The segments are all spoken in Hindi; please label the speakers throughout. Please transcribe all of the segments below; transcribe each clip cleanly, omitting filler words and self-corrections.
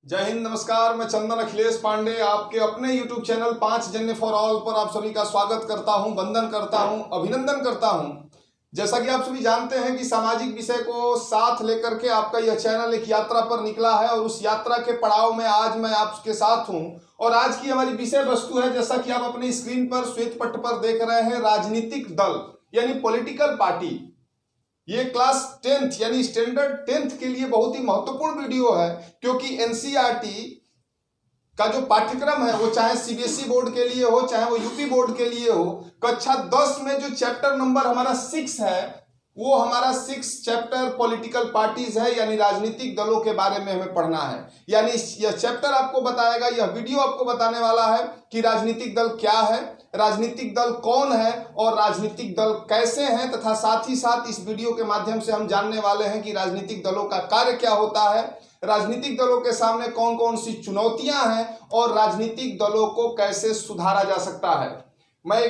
Speaker 1: जय हिंद, नमस्कार। मैं चंदन अखिलेश पांडे आपके अपने YouTube चैनल 5 जन्य फॉर ऑल पर आप सभी का स्वागत करता हूं, वंदन करता हूं, अभिनंदन करता हूं। जैसा कि आप सभी जानते हैं कि सामाजिक विषय को साथ लेकर के आपका यह चैनल एक यात्रा पर निकला है और उस यात्रा के पड़ाव में आज मैं आपके साथ हूं। और आज की हमारी विषय वस्तु है, जैसा कि आप अपनी स्क्रीन पर श्वेत पट्ट पर देख रहे हैं, राजनीतिक दल यानी पॉलिटिकल पार्टी। ये क्लास 10th यानी स्टैंडर्ड 10th के लिए बहुत ही महत्वपूर्ण वीडियो है, क्योंकि एनसीईआरटी का जो पाठ्यक्रम है वो चाहे सीबीएसई बोर्ड के लिए हो चाहे वो यूपी बोर्ड के लिए हो, कक्षा 10 में जो चैप्टर नंबर हमारा 6 है वो हमारा 6 चैप्टर पॉलिटिकल पार्टीज है, यानी राजनीतिक दलों के बारे में हमें पढ़ना है। यानी यह चैप्टर आपको बताएगा, यह वीडियो आपको बताने वाला है कि राजनीतिक दल क्या है, राजनीतिक दल कौन है और राजनीतिक दल कैसे हैं, तथा साथ ही साथ इस वीडियो के माध्यम से हम जानने वाले हैं कि राजनीतिक दलों का कार्य क्या होता है, राजनीतिक दलों के सामने कौन कौन सी चुनौतियां हैं और राजनीतिक दलों को कैसे सुधारा जा सकता है। मैं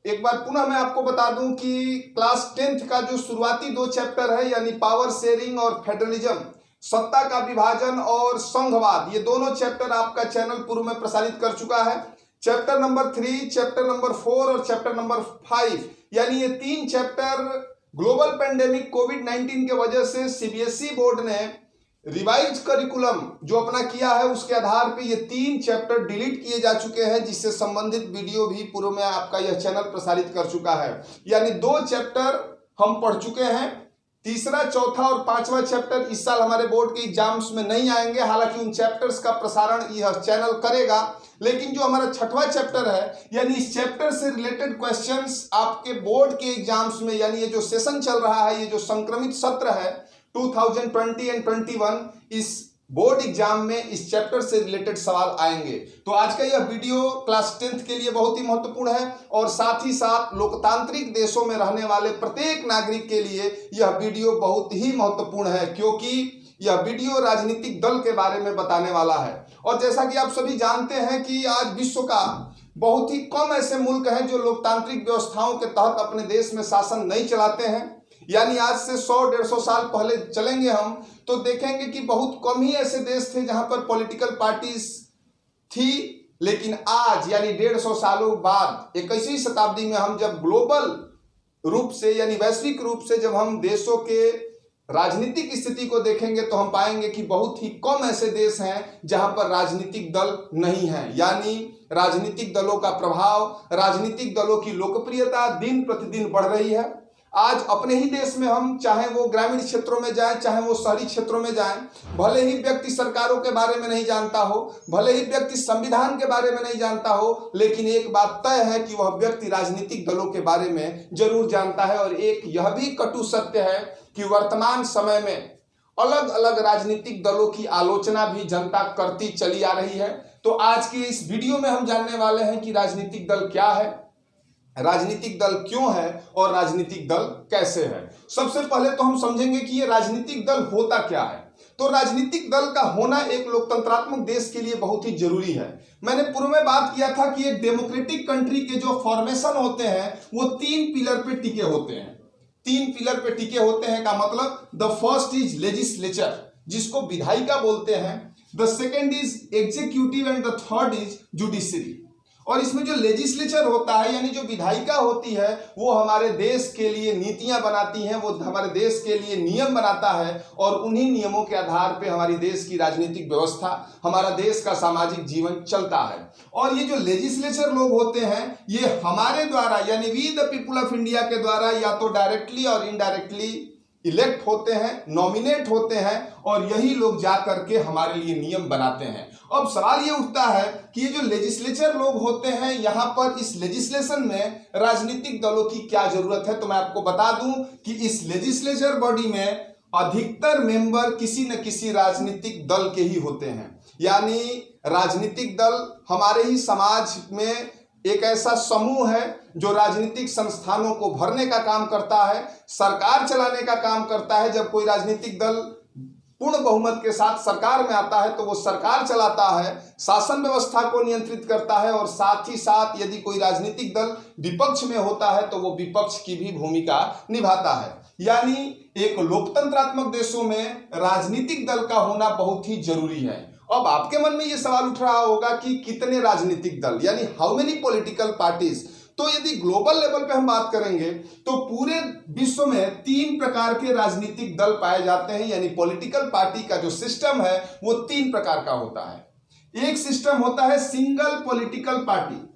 Speaker 1: एक बार पुनः मैं आपको बता दूं कि क्लास 10th का जो शुरुआती 2 चैप्टर है, यानी पावर शेयरिंग और फेडरलिज्म, सत्ता का विभाजन और संघवाद, ये दोनों चैप्टर आपका चैनल पूर्व में प्रसारित कर चुका है। चैप्टर नंबर 3, चैप्टर नंबर 4 और चैप्टर नंबर 5, यानी ये 3 चैप्टर ग्लोबल पेंडेमिक कोविड-19 के वजह से सीबीएसई बोर्ड ने रिवाइज करिकुलम जो अपना किया है उसके आधार पे ये 3 चैप्टर डिलीट किए जा चुके हैं, जिससे संबंधित वीडियो भी पूर्व में आपका यह चैनल प्रसारित कर चुका है। यानी 2 चैप्टर हम पढ़ चुके हैं। तीसरा, चौथा और 5वां चैप्टर इस साल हमारे बोर्ड के एग्जाम्स में नहीं आएंगे, हालांकि उन चैप्टर्स का प्रसारण यह चैनल करेगा। लेकिन जो हमारा 6वां चैप्टर है, यानी इस चैप्टर से रिलेटेड क्वेश्चंस आपके बोर्ड के एग्जाम्स में, यानी ये जो सेशन चल रहा है, ये जो संक्रमित सत्र है 2020 एंड 21, इस बोर्ड एग्जाम में इस चैप्टर से रिलेटेड सवाल आएंगे। तो आज का यह वीडियो क्लास 10th के लिए बहुत ही महत्वपूर्ण है और साथ ही साथ लोकतांत्रिक देशों में रहने वाले प्रत्येक नागरिक के लिए यह वीडियो बहुत ही महत्वपूर्ण है, क्योंकि यह वीडियो राजनीतिक दल के बारे में बताने वाला है। और जैसा कि आप सभी जानते हैं कि आज विश्व का बहुत ही कम ऐसे मुल्क हैं जो लोकतांत्रिक व्यवस्थाओं के तहत अपने देश में शासन नहीं चलाते हैं। यानी आज से 100-150 साल पहले चलेंगे हम तो देखेंगे कि बहुत कम ही ऐसे देश थे जहां पर पॉलिटिकल पार्टीज थी। लेकिन आज यानी 150 सालों बाद 21वीं शताब्दी में हम जब ग्लोबल रूप से यानी वैश्विक रूप से जब हम देशों के राजनीतिक स्थिति को देखेंगे तो हम पाएंगे कि बहुत ही कम ऐसे देश हैं जहां पर राजनीतिक दल नहीं है। यानी राजनीतिक दलों का प्रभाव, राजनीतिक दलों की लोकप्रियता दिन प्रतिदिन बढ़ रही है। आज अपने ही देश में हम चाहे वो ग्रामीण क्षेत्रों में जाएं चाहे वो शहरी क्षेत्रों में जाएं, भले ही व्यक्ति सरकारों के बारे में नहीं जानता हो, भले ही व्यक्ति संविधान के बारे में नहीं जानता हो, लेकिन एक बात तय है कि वह व्यक्ति राजनीतिक दलों के बारे में जरूर जानता है। और एक यह भी कटु सत्य है कि वर्तमान समय में अलग अलग राजनीतिक दलों की आलोचना भी जनता करती चली आ रही है। तो आज की इस वीडियो में हम जानने वाले हैं कि राजनीतिक दल क्या है, राजनीतिक दल क्यों है और राजनीतिक दल कैसे है। सबसे पहले तो हम समझेंगे कि ये राजनीतिक दल होता क्या है। तो राजनीतिक दल का होना एक लोकतंत्रात्मक देश के लिए बहुत ही जरूरी है। मैंने पूर्व में बात किया था कि एक डेमोक्रेटिक कंट्री के जो फॉर्मेशन होते हैं वो 3 पिलर पे टिके होते हैं। 3 पिलर पे टिके होते हैं का मतलब, द फर्स्ट इज लेजिस्लेचर जिसको विधायिका बोलते हैं, the second is executive and the third is judiciary. और इसमें जो लेजिस्लेचर होता है यानी जो विधायिका होती है वो हमारे देश के लिए नीतियां बनाती हैं, वो हमारे देश के लिए नियम बनाता है और उन्हीं नियमों के आधार पे हमारी देश की राजनीतिक व्यवस्था, हमारा देश का सामाजिक जीवन चलता है। और ये जो लेजिस्लेचर लोग होते हैं ये हमारे द्वारा यानी we the people of India के द्वारा या तो डायरेक्टली और इनडायरेक्टली इलेक्ट होते हैं, नॉमिनेट होते हैं और यही लोग जा करके हमारे लिए नियम बनाते हैं। अब सवाल ये उठता है कि ये जो लेजिस्लेचर लोग होते हैं यहाँ पर इस लेजिस्लेशन में राजनीतिक दलों की क्या जरूरत है। तो मैं आपको बता दूं कि इस लेजिस्लेचर बॉडी में अधिकतर मेंबर किसी न किसी राजनीतिक दल के ही होते हैं। यानी राजनीतिक दल हमारे ही समाज में एक ऐसा समूह है जो राजनीतिक संस्थानों को भरने का काम करता है, सरकार चलाने का काम करता है। जब कोई राजनीतिक दल पूर्ण बहुमत के साथ सरकार में आता है तो वो सरकार चलाता है, शासन व्यवस्था को नियंत्रित करता है और साथ ही साथ यदि कोई राजनीतिक दल विपक्ष में होता है तो वो विपक्ष की भी भूमिका निभाता है। यानी एक लोकतंत्रात्मक देशों में राजनीतिक दल का होना बहुत ही जरूरी है। अब आपके मन में यह सवाल उठ रहा होगा कि कितने राजनीतिक दल, यानी हाउ मेनी पॉलिटिकल पार्टीज। तो यदि ग्लोबल लेवल पे हम बात करेंगे तो पूरे विश्व में 3 प्रकार के राजनीतिक दल पाए जाते हैं, यानी पॉलिटिकल पार्टी का जो सिस्टम है वो 3 प्रकार का होता है। एक सिस्टम होता है single political party.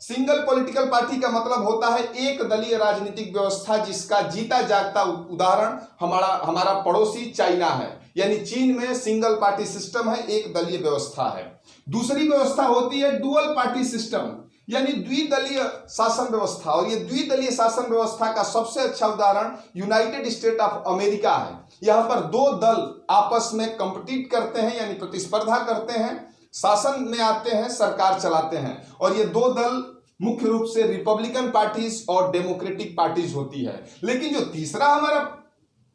Speaker 1: Single political party का मतलब होता है एक दलीय राजनीतिक व्यवस्था, जिसका जीता जागता उदाहरण हमारा पड़ोसी चाइना है, यानी चीन में सिंगल पार्टी सिस्टम है, एक दलीय व्यवस्था है। दूसरी व्यवस्था होती है डुअल पार्टी सिस्टम, यानी द्विदलीय शासन व्यवस्था, और ये द्विदलीय शासन व्यवस्था का सबसे अच्छा उदाहरण यूनाइटेड स्टेट ऑफ अमेरिका है। यहां पर 2 दल आपस में कंपीट करते हैं, यानी प्रतिस्पर्धा करते हैं, शासन में आते हैं, सरकार चलाते हैं, और ये 2 दल मुख्य रूप से रिपब्लिकन पार्टीज और डेमोक्रेटिक पार्टीज होती है। लेकिन जो तीसरा हमारा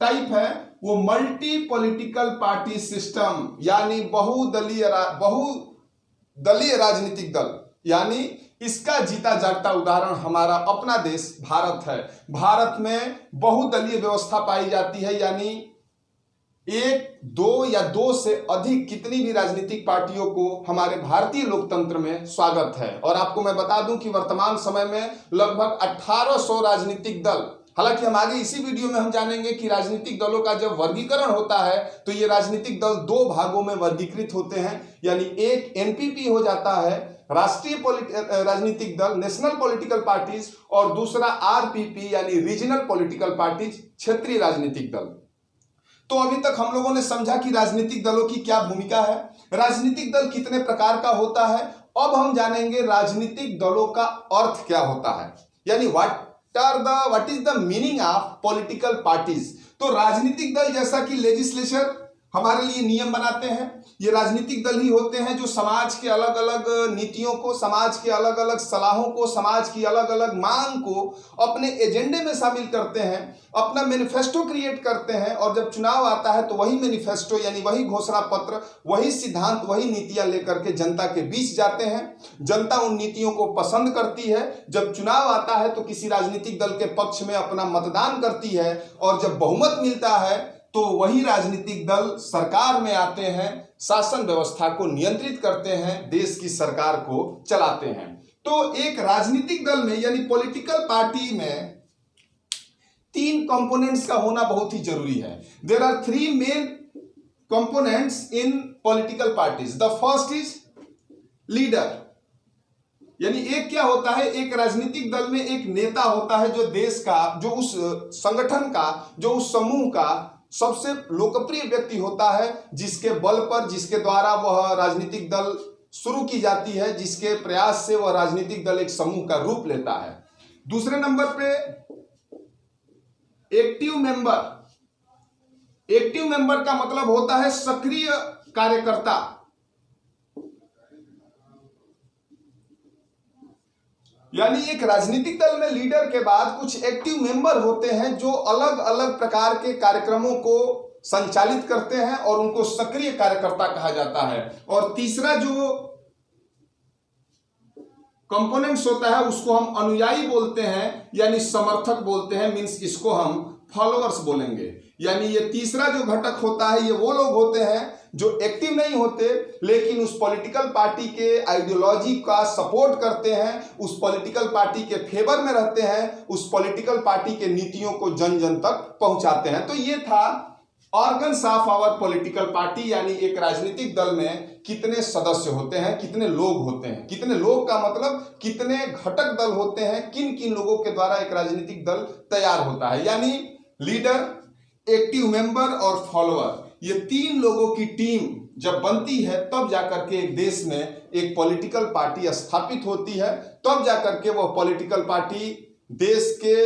Speaker 1: टाइप है वो मल्टी पॉलिटिकल पार्टी सिस्टम, यानी बहुदलीय राजनीतिक दल, यानी इसका जीता जागता उदाहरण हमारा अपना देश भारत है। भारत में बहुदलीय व्यवस्था पाई जाती है, यानी 1, 2 या 2 से अधिक कितनी भी राजनीतिक पार्टियों को हमारे भारतीय लोकतंत्र में स्वागत है। और आपको मैं बता दूं कि वर्तमान समय में लगभग 1800 राजनीतिक दल, हालांकि हम आगे इसी वीडियो में हम जानेंगे कि राजनीतिक दलों का जब वर्गीकरण होता है तो ये राजनीतिक दल 2 भागों में वर्गीकृत होते हैं, यानी एक एनपीपी हो जाता है, राष्ट्रीय राजनीतिक दल, नेशनल पॉलिटिकल पार्टीज, और दूसरा आरपीपी यानी रीजनल पॉलिटिकल पार्टीज, क्षेत्रीय राजनीतिक दल। तो अभी तक हम लोगों ने समझा कि राजनीतिक दलों की क्या भूमिका है, राजनीतिक दल कितने प्रकार का होता है। अब हम जानेंगे राजनीतिक दलों का अर्थ क्या होता है, यानी what is the meaning of political parties. तो राजनीतिक दल जैसा कि लेजिस्लेचर हमारे लिए नियम बनाते हैं, ये राजनीतिक दल ही होते हैं जो समाज के अलग अलग नीतियों को, समाज के अलग अलग सलाहों को, समाज की अलग अलग मांग को अपने एजेंडे में शामिल करते हैं, अपना मैनिफेस्टो क्रिएट करते हैं, और जब चुनाव आता है तो वही मैनिफेस्टो यानी वही घोषणा पत्र, वही सिद्धांत, वही नीतियां लेकर के जनता के बीच जाते हैं। जनता उन नीतियों को पसंद करती है, जब चुनाव आता है तो किसी राजनीतिक दल के पक्ष में अपना मतदान करती है, और जब बहुमत मिलता है तो वही राजनीतिक दल सरकार में आते हैं, शासन व्यवस्था को नियंत्रित करते हैं, देश की सरकार को चलाते हैं। तो एक राजनीतिक दल में यानी पॉलिटिकल पार्टी में 3 कंपोनेंट्स का होना बहुत ही जरूरी है। There are 3 main components in political parties. The first is leader, यानी एक क्या होता है, एक राजनीतिक दल में एक नेता होता है जो देश का, जो उस संगठन का, जो उस समूह का सबसे लोकप्रिय व्यक्ति होता है, जिसके बल पर, जिसके द्वारा वह राजनीतिक दल शुरू की जाती है, जिसके प्रयास से वह राजनीतिक दल एक समूह का रूप लेता है। दूसरे नंबर पे एक्टिव मेंबर। एक्टिव मेंबर का मतलब होता है सक्रिय कार्यकर्ता, यानी एक राजनीतिक दल में लीडर के बाद कुछ एक्टिव मेंबर होते हैं जो अलग अलग प्रकार के कार्यक्रमों को संचालित करते हैं और उनको सक्रिय कार्यकर्ता कहा जाता है। और तीसरा जो कंपोनेंट्स होता है उसको हम अनुयायी बोलते हैं, यानी समर्थक बोलते हैं, मींस इसको हम फॉलोअर्स बोलेंगे। यानी ये तीसरा जो घटक होता है ये वो लोग होते हैं जो एक्टिव नहीं होते लेकिन उस पॉलिटिकल पार्टी के आइडियोलॉजी का सपोर्ट करते हैं, उस पॉलिटिकल पार्टी के फेवर में रहते हैं, उस पॉलिटिकल पार्टी के नीतियों को जन जन तक पहुंचाते हैं। तो ये था organs of our political party, यानी एक राजनीतिक दल में कितने सदस्य होते हैं, कितने लोग होते हैं। कितने लोग का मतलब कितने घटक दल होते हैं, किन किन लोगों के द्वारा एक राजनीतिक दल तैयार होता है। यानी लीडर, एक्टिव मेंबर और फॉलोअर, ये 3 लोगों की टीम जब बनती है तब जाकर के एक देश में एक पॉलिटिकल पार्टी स्थापित होती है, तब जाकर के वह पॉलिटिकल पार्टी देश के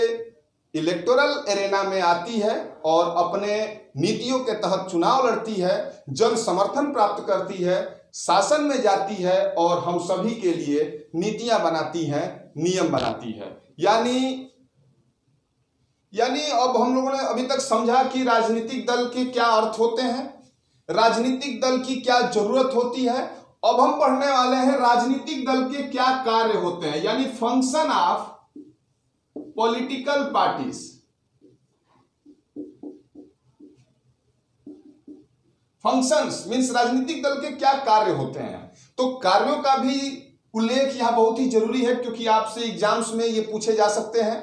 Speaker 1: इलेक्टोरल एरेना में आती है और अपने नीतियों के तहत चुनाव लड़ती है, जन समर्थन प्राप्त करती है, शासन में जाती है और हम सभी के लिए नीतियां बनाती हैं, नियम बनाती है। यानी अब हम लोगों ने अभी तक समझा कि राजनीतिक दल के क्या अर्थ होते हैं, राजनीतिक दल की क्या जरूरत होती है। अब हम पढ़ने वाले हैं राजनीतिक दल के क्या कार्य होते हैं, यानी function of political parties. Functions means राजनीतिक दल के क्या कार्य होते हैं, तो कार्यों का भी उल्लेख यहाँ बहुत ही जरूरी है, क्योंकि आपसे एग्जाम्स में ये पूछे जा सकते हैं।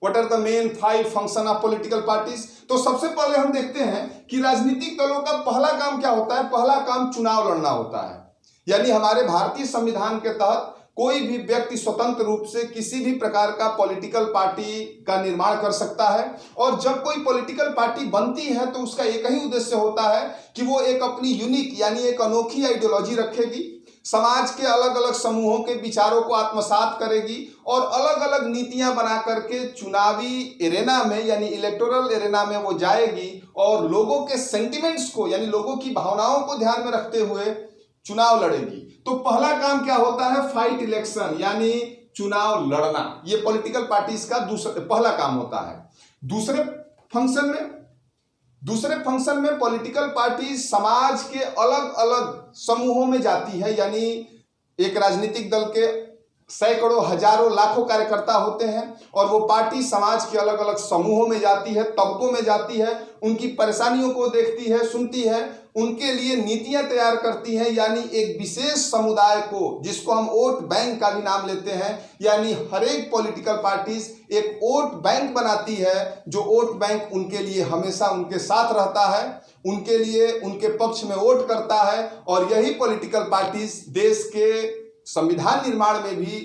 Speaker 1: What are the main 5 function of political parties. तो सबसे पहले हम देखते हैं कि राजनीतिक दलों का पहला काम क्या होता है। पहला काम चुनाव लड़ना होता है, यानी हमारे भारतीय संविधान के तहत कोई भी व्यक्ति स्वतंत्र रूप से किसी भी प्रकार का पॉलिटिकल पार्टी का निर्माण कर सकता है, और जब कोई पॉलिटिकल पार्टी बनती है तो उसका एक ही उद्देश्य होता है कि वो एक अपनी यूनिक यानी एक अनोखी आइडियोलॉजी रखेगी, समाज के अलग अलग समूहों के विचारों को आत्मसात करेगी और अलग अलग नीतियां बना करके चुनावी एरेना में यानी इलेक्टोरल एरेना में वो जाएगी और लोगों के सेंटिमेंट्स को यानी लोगों की भावनाओं को ध्यान में रखते हुए चुनाव लड़ेगी। तो पहला काम क्या होता है, फाइट इलेक्शन यानी चुनाव लड़ना। ये पॉलिटिकल पार्टीज का पहला काम होता है। दूसरे फंक्शन में पॉलिटिकल पार्टी समाज के अलग अलग समूहों में जाती है, यानी एक राजनीतिक दल के सैकड़ों हजारों लाखों कार्यकर्ता होते हैं और वो पार्टी समाज के अलग अलग समूहों में जाती है, तबकों में जाती है, उनकी परेशानियों को देखती है, सुनती है, उनके लिए नीतियां तैयार करती है, यानी एक विशेष समुदाय को, जिसको हम वोट बैंक का भी नाम लेते हैं, यानी हर एक पॉलिटिकल पार्टीज एक वोट बैंक बनाती है, जो वोट बैंक उनके लिए हमेशा उनके साथ रहता है, उनके लिए उनके पक्ष में वोट करता है। और यही पॉलिटिकल पार्टीज देश के संविधान निर्माण में भी,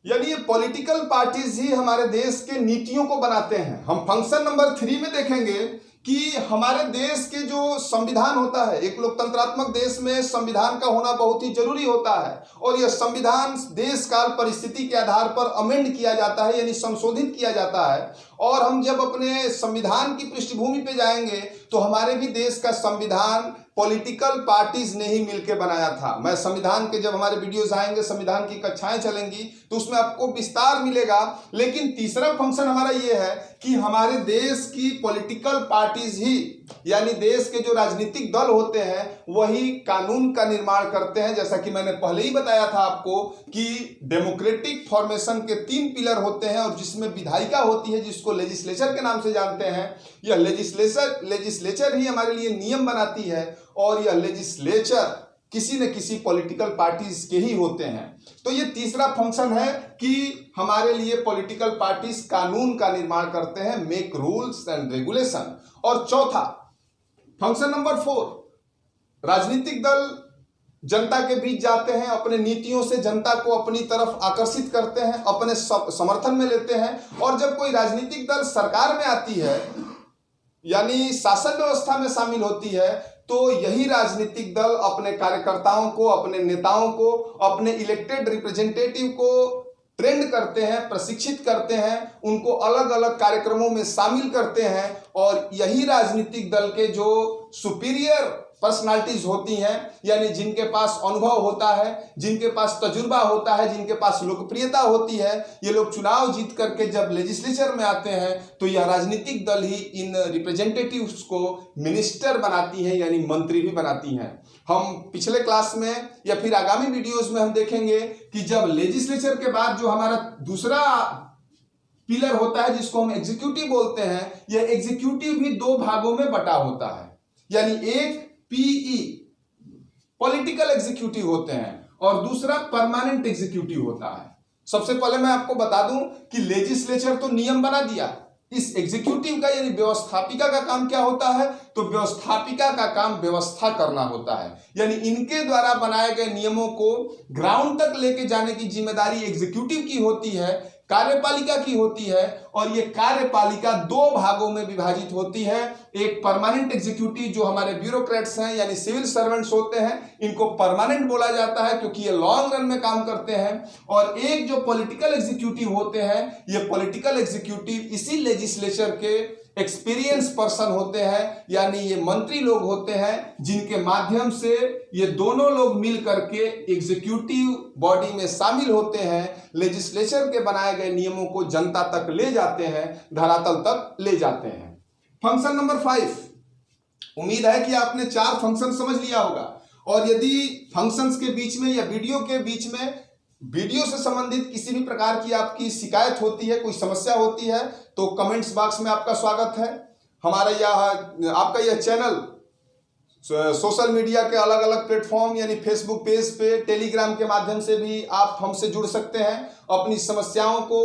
Speaker 1: यानी ये पॉलिटिकल पार्टीज ही हमारे देश के नीतियों को बनाते हैं। हम फंक्शन नंबर 3 में देखेंगे कि हमारे देश के जो संविधान होता है, एक लोकतंत्रात्मक देश में संविधान का होना बहुत ही जरूरी होता है, और यह संविधान देश काल परिस्थिति के आधार पर अमेंड किया जाता है यानी संशोधित किया जाता है। और हम जब अपने संविधान की पृष्ठभूमि पे जाएंगे तो हमारे भी देश का संविधान पॉलिटिकल पार्टीज ने ही मिलकर बनाया था। मैं संविधान के जब हमारे वीडियोस आएंगे, संविधान की कक्षाएं चलेंगी तो उसमें आपको विस्तार मिलेगा। लेकिन तीसरा फंक्शन हमारा ये है कि हमारे देश की पॉलिटिकल पार्टीज ही यानी देश के जो राजनीतिक दल होते हैं वही कानून का निर्माण करते हैं। जैसा कि मैंने पहले ही बताया था आपको कि डेमोक्रेटिक फॉर्मेशन के 3 पिलर होते हैं और जिसमें विधायिका होती है, जिसको लेजिस्लेचर के नाम से जानते हैं। यह लेजिस्लेचर ही हमारे लिए नियम बनाती है और यह लेजिस्लेचर किसी न किसी पॉलिटिकल पार्टीज के ही होते हैं। तो ये तीसरा फंक्शन है कि हमारे लिए पॉलिटिकल पार्टीज कानून का निर्माण करते हैं, मेक रूल्स एंड रेगुलेशन। और चौथा फंक्शन नंबर 4, राजनीतिक दल जनता के बीच जाते हैं, अपने नीतियों से जनता को अपनी तरफ आकर्षित करते हैं, अपने समर्थन में लेते हैं। और जब कोई राजनीतिक दल सरकार में आती है यानी शासन व्यवस्था में शामिल होती है तो यही राजनीतिक दल अपने कार्यकर्ताओं को, अपने नेताओं को, अपने इलेक्टेड रिप्रेजेंटेटिव को ट्रेंड करते हैं, प्रशिक्षित करते हैं, उनको अलग अलग कार्यक्रमों में शामिल करते हैं। और यही राजनीतिक दल के जो सुपीरियर पर्सनालिटीज होती हैं यानी जिनके पास अनुभव होता है, जिनके पास तजुर्बा होता है, जिनके पास लोकप्रियता होती है, ये लोग चुनाव जीत करके जब लेजिस्लेचर में आते हैं तो यह राजनीतिक दल ही इन रिप्रेजेंटेटिव्स को मिनिस्टर बनाती है यानी मंत्री भी बनाती हैं। हम पिछले क्लास में या फिर आगामी वीडियोस में हम देखेंगे कि जब लेजिस्लेचर के बाद जो हमारा दूसरा पिलर होता है जिसको हम एग्जीक्यूटिव बोलते हैं, यह एग्जीक्यूटिव भी 2 भागों में बटा होता है, यानी एक पीई पॉलिटिकल एग्जीक्यूटिव होते हैं और दूसरा परमानेंट एग्जीक्यूटिव होता है। सबसे पहले मैं आपको बता दूं कि लेजिस्लेचर तो नियम बना दिया, इस एग्जीक्यूटिव का यानी व्यवस्थापिका का काम क्या होता है, तो व्यवस्थापिका का काम व्यवस्था करना होता है, यानी इनके द्वारा बनाए गए नियमों को ग्राउंड तक लेके जाने की जिम्मेदारी एग्जीक्यूटिव की होती है, कार्यपालिका की होती है। और ये कार्यपालिका 2 भागों में विभाजित होती है, एक परमानेंट एग्जीक्यूटिव जो हमारे ब्यूरोक्रेट्स हैं यानी सिविल सर्वेंट्स होते हैं, इनको परमानेंट बोला जाता है क्योंकि ये लॉन्ग रन में काम करते हैं। और एक जो पॉलिटिकल एग्जीक्यूटिव होते हैं, ये पॉलिटिकल एग्जीक्यूटिव इसी लेजिस्लेचर के एक्सपीरियंस पर्सन होते हैं, यानी ये मंत्री लोग होते हैं जिनके माध्यम से ये दोनों लोग मिल करके एग्जीक्यूटिव बॉडी में शामिल होते हैं, लेजिस्लेचर के बनाए गए नियमों को जनता तक ले जाते हैं, धरातल तक ले जाते हैं। फंक्शन नंबर 5, उम्मीद है कि आपने 4 फंक्शन समझ लिया होगा। और यदि फंक्शंस के बीच में या वीडियो के बीच में वीडियो से संबंधित किसी भी प्रकार की आपकी शिकायत होती है, कोई समस्या होती है, तो कमेंट्स बॉक्स में आपका स्वागत है। हमारा आपका यह चैनल सोशल मीडिया के अलग अलग प्लेटफॉर्म यानी फेसबुक पेज पे, टेलीग्राम के माध्यम से भी आप हमसे जुड़ सकते हैं, अपनी समस्याओं को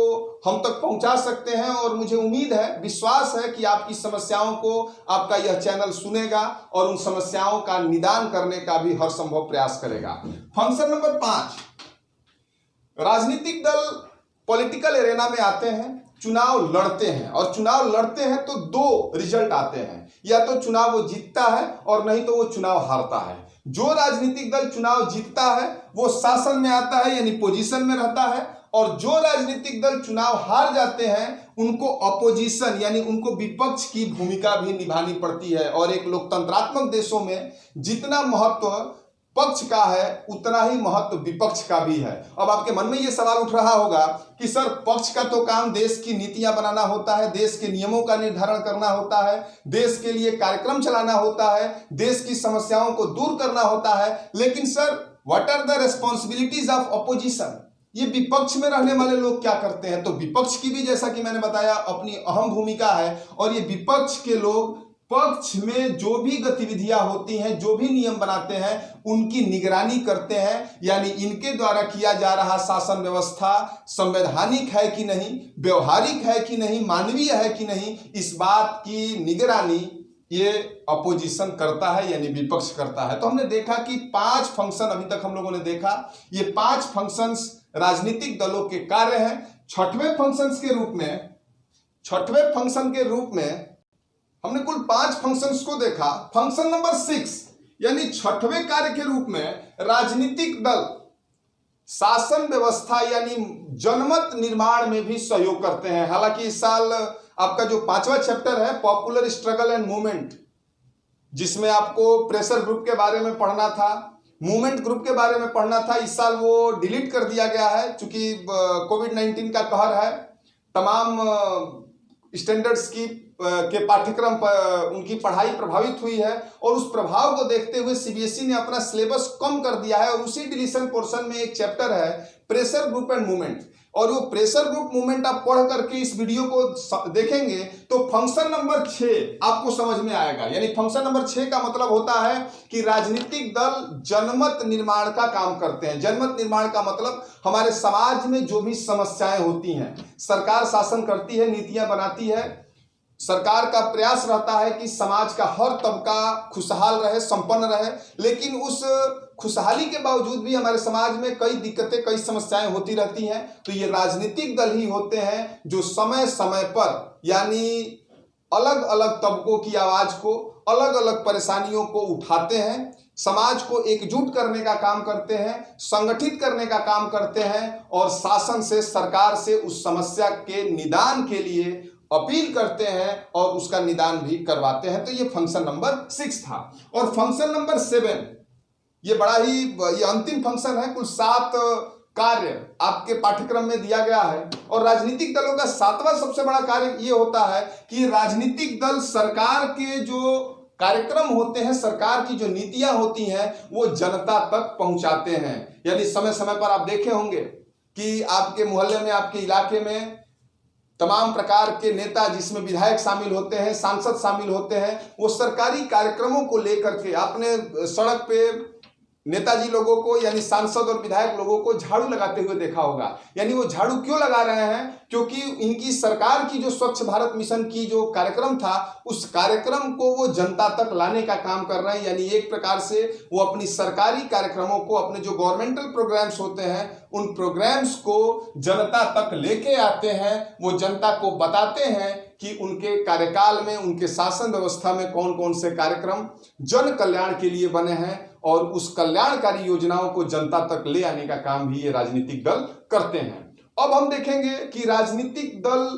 Speaker 1: हम तक पहुंचा सकते हैं। और मुझे उम्मीद है, विश्वास है कि आपकी समस्याओं को आपका यह चैनल सुनेगा और उन समस्याओं का निदान करने का भी हर संभव प्रयास करेगा। फंक्शन नंबर 5, राजनीतिक दल पॉलिटिकल एरेना में आते हैं, चुनाव लड़ते हैं, और चुनाव लड़ते हैं तो 2 रिजल्ट आते हैं, या तो चुनाव वो जीतता है और नहीं तो वो चुनाव हारता है। जो राजनीतिक दल चुनाव जीतता है वो शासन में आता है यानी पोजीशन में रहता है, और जो राजनीतिक दल चुनाव हार जाते हैं उनको अपोजिशन यानी उनको विपक्ष की भूमिका भी निभानी पड़ती है। और एक लोकतंत्रात्मक देशों में जितना महत्व पक्ष का है उतना ही महत्व विपक्ष का भी है। अब आपके मन में ये सवाल उठ रहा होगा कि सर, पक्ष का तो काम देश की नीतियां बनाना होता है, देश के नियमों का निर्धारण करना होता है, देश के लिए कार्यक्रम चलाना होता है, देश की समस्याओं को दूर करना होता है, लेकिन sir what are the responsibilities of opposition? ये विपक्ष में रहने वाले लोग क्या करते हैं? तो विपक्ष की भी, जैसा कि मैंने बताया, अपनी अहम भूमिका है। और ये विपक्ष के लोग पक्ष में जो भी गतिविधियां होती हैं, जो भी नियम बनाते हैं, उनकी निगरानी करते हैं, यानी इनके द्वारा किया जा रहा शासन व्यवस्था संवैधानिक है कि नहीं, व्यवहारिक है कि नहीं, मानवीय है कि नहीं, इस बात की निगरानी ये अपोजिशन करता है यानी विपक्ष करता है। तो हमने देखा कि 5 फंक्शन अभी तक हम लोगों ने देखा। ये 5 फंक्शंस राजनीतिक दलों के कार्य हैं। छठवें फंक्शन के रूप में हमने कुल 5 फंक्शंस को देखा। फंक्शन नंबर 6 यानी 6वें कार्य के रूप में राजनीतिक दल शासन व्यवस्था यानी जनमत निर्माण में भी सहयोग करते हैं। हालांकि इस साल आपका जो 5वां चैप्टर है, पॉपुलर स्ट्रगल एंड मूवमेंट, जिसमें आपको प्रेशर ग्रुप के बारे में पढ़ना था, मूवमेंट ग्रुप के बारे में पढ़ना था, इस साल वो डिलीट कर दिया गया है क्योंकि कोविड-19 का कहर है। तमाम स्टैंडर्ड्स के पाठ्यक्रम पर उनकी पढ़ाई प्रभावित हुई है, और उस प्रभाव को देखते हुए सीबीएसई ने अपना सिलेबस कम कर दिया है। और उसी डिलीशन पोर्शन में एक चैप्टर है प्रेशर ग्रुप एंड मूवमेंट, और वो प्रेशर ग्रुप मूवमेंट आप पढ़ करके इस वीडियो को देखेंगे तो फंक्शन नंबर 6 आपको समझ में आएगा। यानी फंक्शन नंबर 6 का मतलब होता है कि राजनीतिक दल जनमत निर्माण का काम करते हैं। जनमत निर्माण का मतलब हमारे समाज में जो भी समस्याएं होती हैं, सरकार शासन करती है, नीतियां बनाती है, सरकार का प्रयास रहता है कि समाज का हर तबका खुशहाल रहे, संपन्न रहे, लेकिन उस खुशहाली के बावजूद भी हमारे समाज में कई दिक्कतें, कई समस्याएं होती रहती हैं। तो ये राजनीतिक दल ही होते हैं जो समय समय पर यानी अलग अलग तबकों की आवाज को, अलग अलग परेशानियों को उठाते हैं, समाज को एकजुट करने का काम करते हैं, संगठित करने का काम करते हैं, और शासन से, सरकार से उस समस्या के निदान के लिए अपील करते हैं और उसका निदान भी करवाते हैं। तो ये फंक्शन नंबर 6 था। और फंक्शन नंबर 7 ये अंतिम फंक्शन है। कुल 7 कार्य आपके पाठ्यक्रम में दिया गया है, और राजनीतिक दलों का 7वां सबसे बड़ा कार्य ये होता है कि राजनीतिक दल सरकार के जो कार्यक्रम होते हैं, सरकार की जो नीतियां होती हैं, वो जनता तक पहुंचाते हैं। यानी समय समय पर आप देखे होंगे कि आपके मोहल्ले में, आपके इलाके में तमाम प्रकार के नेता, जिसमें विधायक शामिल होते हैं, सांसद शामिल होते हैं, वो सरकारी कार्यक्रमों को लेकर के आपने सड़क पे नेताजी लोगों को यानी सांसद और विधायक लोगों को झाड़ू लगाते हुए देखा होगा। यानी वो झाड़ू क्यों लगा रहे हैं? क्योंकि इनकी सरकार की जो स्वच्छ भारत मिशन की जो कार्यक्रम था, उस कार्यक्रम को वो जनता तक लाने का काम कर रहे हैं। यानी एक प्रकार से वो अपनी सरकारी कार्यक्रमों को, अपने जो गवर्नमेंटल प्रोग्राम्स होते हैं, उन प्रोग्राम्स को जनता तक लेके आते हैं। वो जनता को बताते हैं कि उनके कार्यकाल में, उनके शासन व्यवस्था में कौन कौन से कार्यक्रम जन कल्याण के लिए बने हैं, और उस कल्याणकारी योजनाओं को जनता तक ले आने का काम भी ये राजनीतिक दल करते हैं। अब हम देखेंगे कि राजनीतिक दल